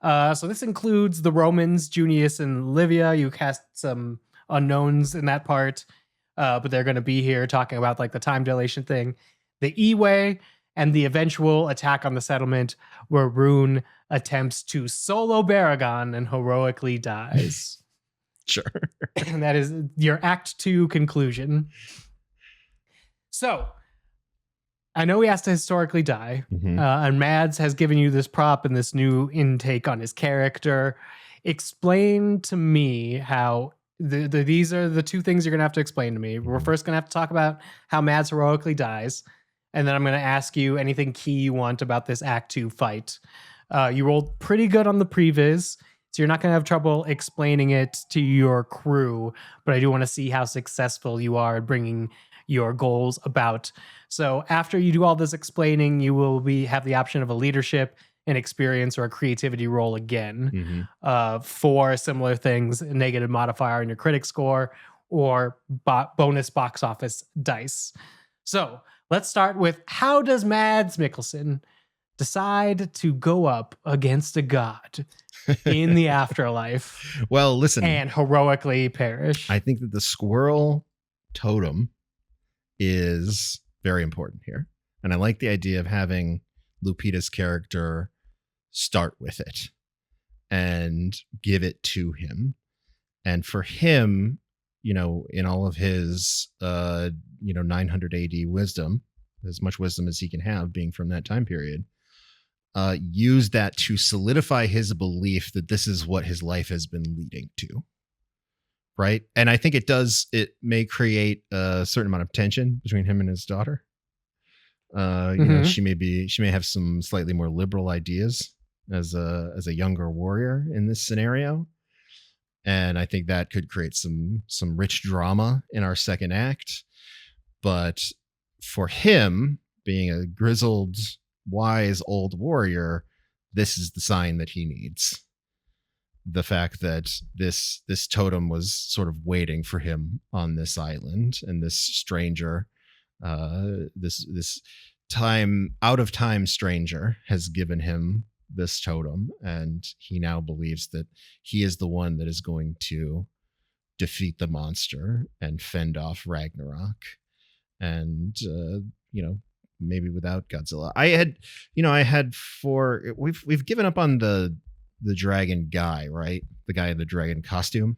So this includes the Romans, Junius, and Livia. You cast some unknowns in that part, but they're going to be here talking about like the time dilation thing, the E-Way, and the eventual attack on the settlement where Rune attempts to solo Baragon and heroically dies. Sure. And that is your Act 2 conclusion. So I know he has to historically die, and Mads has given you this prop and this new intake on his character. Explain to me how these are the two things you're going to have to explain to me. We're first going to have to talk about how Mads heroically dies, and then I'm going to ask you anything key you want about this Act 2 fight. You rolled pretty good on the previs, so you're not going to have trouble explaining it to your crew, but I do want to see how successful you are at bringing your goals about. So after you do all this explaining, you will have the option of a leadership, an experience, or a creativity roll again for similar things, a negative modifier in your critic score, or bonus box office dice. So let's start with, how does Mads Mikkelsen decide to go up against a god in the afterlife? Well, listen, and heroically perish. I think that the squirrel totem is very important here. And I like the idea of having Lupita's character start with it and give it to him. And for him, in all of his 900 AD wisdom, as much wisdom as he can have being from that time period, use that to solidify his belief that this is what his life has been leading to. Right. And I think it may create a certain amount of tension between him and his daughter. She may have some slightly more liberal ideas as a younger warrior in this scenario. And I think that could create some rich drama in our second act. But for him, being a grizzled, wise old warrior, this is the sign that he needs. The fact that this totem was sort of waiting for him on this island, and this stranger, this time out of time stranger has given him this totem, and he now believes that he is the one that is going to defeat the monster and fend off Ragnarok. And maybe without Godzilla. We've given up on the dragon guy, right? The guy in the dragon costume.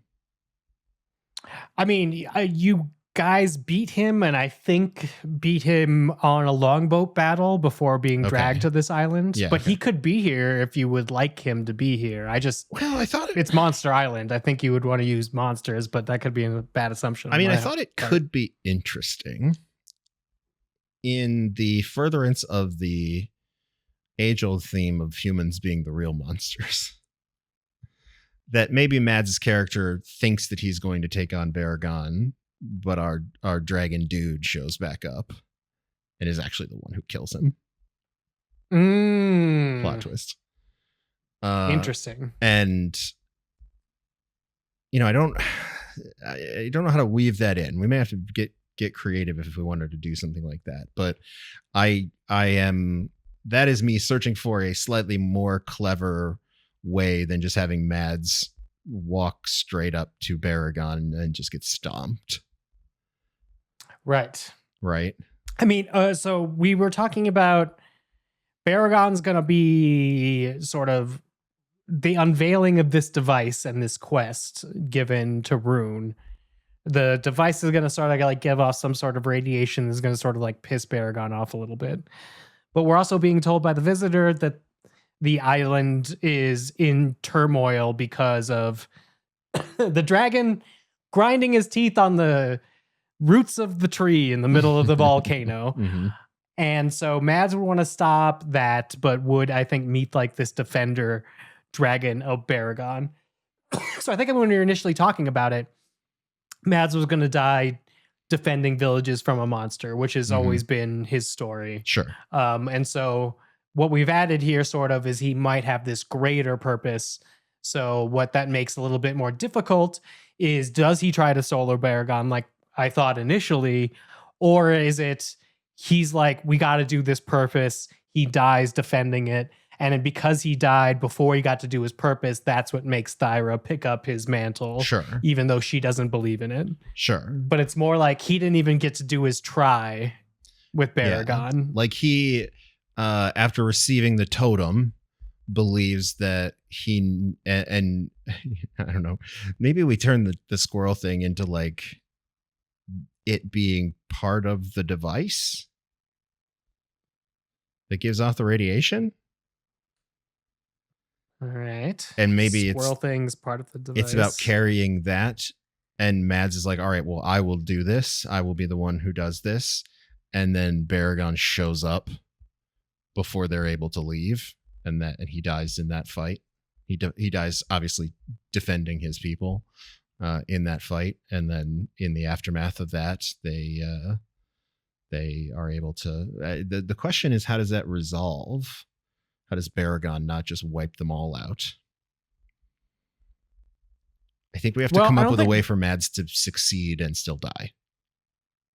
I mean, you guys beat him, and I think beat him on a longboat battle before being dragged to this island. Yeah, but he could be here if you would like him to be here. I thought it's Monster Island. I think you would want to use monsters, but that could be a bad assumption. I mean, I thought it could be interesting in the furtherance of the age-old theme of humans being the real monsters, that maybe Mads' character thinks that he's going to take on Baragon but our dragon dude shows back up and is actually the one who kills him. Plot twist. Interesting. And I don't know how to weave that in. We may have to get creative if we wanted to do something like that. But that is me searching for a slightly more clever way than just having Mads walk straight up to Baragon and just get stomped. Right. I mean, so we were talking about Baragon's going to be sort of the unveiling of this device and this quest given to Rune. The device is going to sort of like give off some sort of radiation that's going to sort of like piss Baragon off a little bit. But we're also being told by the visitor that the island is in turmoil because of the dragon grinding his teeth on the roots of the tree in the middle of the volcano. Mm-hmm. And so Mads would want to stop that, but would, I think, meet like this defender dragon of Baragon. So I think when we were initially talking about it, Mads was going to die defending villages from a monster, which has always been his story. Sure. And so what we've added here sort of is he might have this greater purpose. So what that makes a little bit more difficult is, does he try to solo Baragon like I thought initially, or is it he's like, we got to do this purpose, he dies defending it, and then because he died before he got to do his purpose, that's what makes Thyra pick up his mantle. Sure. Even though she doesn't believe in it. Sure. But it's more like he didn't even get to do his try with Baragon. Yeah. Like he, after receiving the totem, believes that he, and I don't know, maybe we turn the squirrel thing into like it being part of the device that gives off the radiation. All right. And maybe squirrel thing's part of the device. It's about carrying that. And Mads is like, all right, well, I will do this. I will be the one who does this. And then Baragon shows up before they're able to leave. And he dies in that fight. He dies obviously defending his people in that fight. And then in the aftermath of that, they are able to, the question is, how does that resolve? How does Baragon not just wipe them all out? I think we have to come up with a way for Mads to succeed and still die.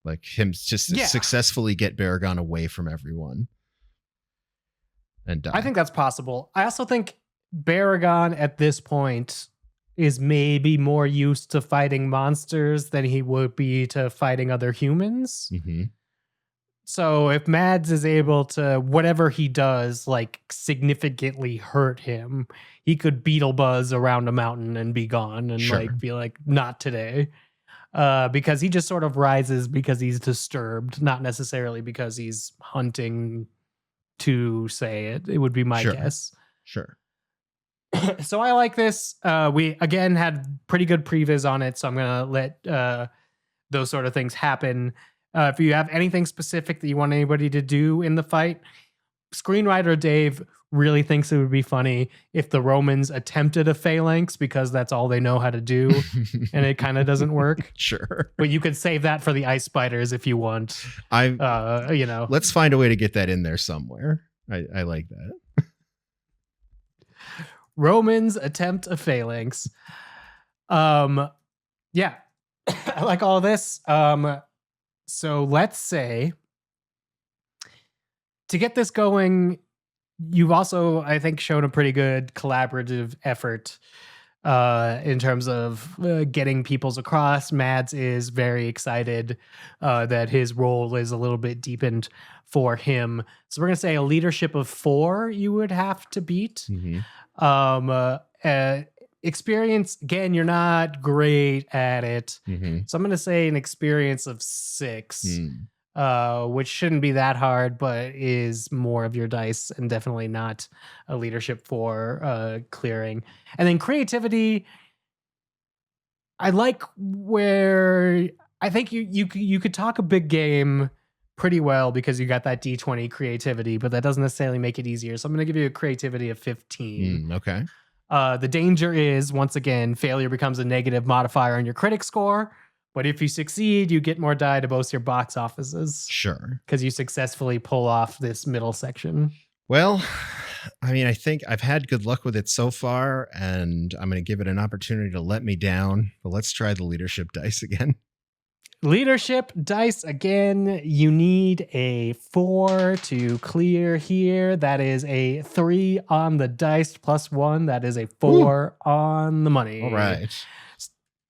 Like him just successfully get Baragon away from everyone and die. I think that's possible. I also think Baragon at this point is maybe more used to fighting monsters than he would be to fighting other humans. Mm-hmm. So if Mads is able to, whatever he does, like significantly hurt him, he could beetle buzz around a mountain and be gone and like be like, not today. Because he just sort of rises because he's disturbed, not necessarily because he's hunting to say it. It would be my guess. Sure. So I like this. We, again, had pretty good previs on it, so I'm going to let those sort of things happen. If you have anything specific that you want anybody to do in the fight, screenwriter Dave really thinks it would be funny if the Romans attempted a phalanx because that's all they know how to do, and it kind of doesn't work. Sure. But you could save that for the ice spiders if you want. Let's find a way to get that in there somewhere. I like that. Romans attempt a phalanx. Yeah. I like all this. So let's say, to get this going, you've also, I think, shown a pretty good collaborative effort in terms of getting peoples across. Mads is very excited that his role is a little bit deepened for him. So we're going to say a leadership of 4 you would have to beat. Mm-hmm. Experience, again, you're not great at it. Mm-hmm. So I'm going to say an experience of 6, which shouldn't be that hard, but is more of your dice and definitely not a leadership 4 clearing. And then creativity, I like where I think you could talk a big game pretty well because you got that D20 creativity, but that doesn't necessarily make it easier. So I'm going to give you a creativity of 15. Okay. The danger is, once again, failure becomes a negative modifier on your critic score, But if you succeed, you get more die to boost your box offices Sure. because you successfully pull off this middle section. Well, I mean, I think I've had good luck with it so far, and I'm going to give it an opportunity to let me down. But let's try the leadership dice again. Leadership dice again. You need a 4 to clear here. That is a 3 on the dice plus 1. That is a 4 on the money. All right.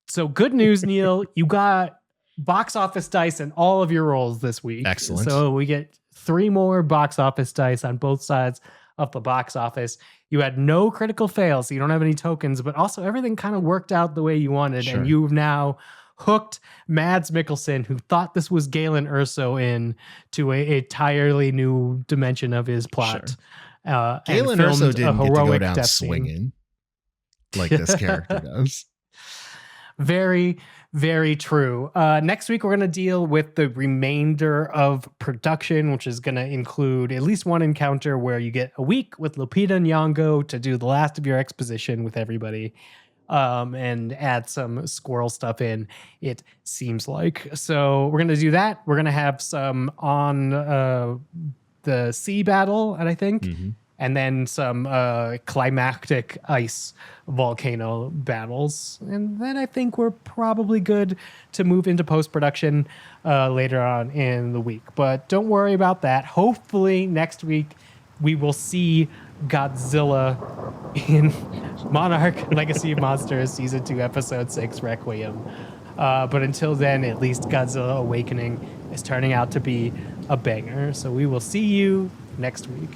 So good news, Neil. You got box office dice in all of your rolls this week. Excellent. So we get 3 more box office dice on both sides of the box office. You had no critical fails, so you don't have any tokens, but also everything kind of worked out the way you wanted. Sure. And you've now hooked Mads Mikkelsen, who thought this was Galen Erso, in to a entirely new dimension of his plot. Sure. Galen Erso didn't get to go down death swinging like this character does. Very, very true. Next week, we're going to deal with the remainder of production, which is going to include at least one encounter where you get a week with Lupita Nyong'o to do the last of your exposition with everybody, and add some squirrel stuff in, it seems like. So we're going to do that. We're going to have some on the sea battle, and I think. Mm-hmm. And then some climactic ice volcano battles. And then I think we're probably good to move into post-production later on in the week. But don't worry about that. Hopefully next week we will see Godzilla in Monarch Legacy of Monsters Season 2, Episode 6, Requiem. But until then, at least Godzilla Awakening is turning out to be a banger. So we will see you next week.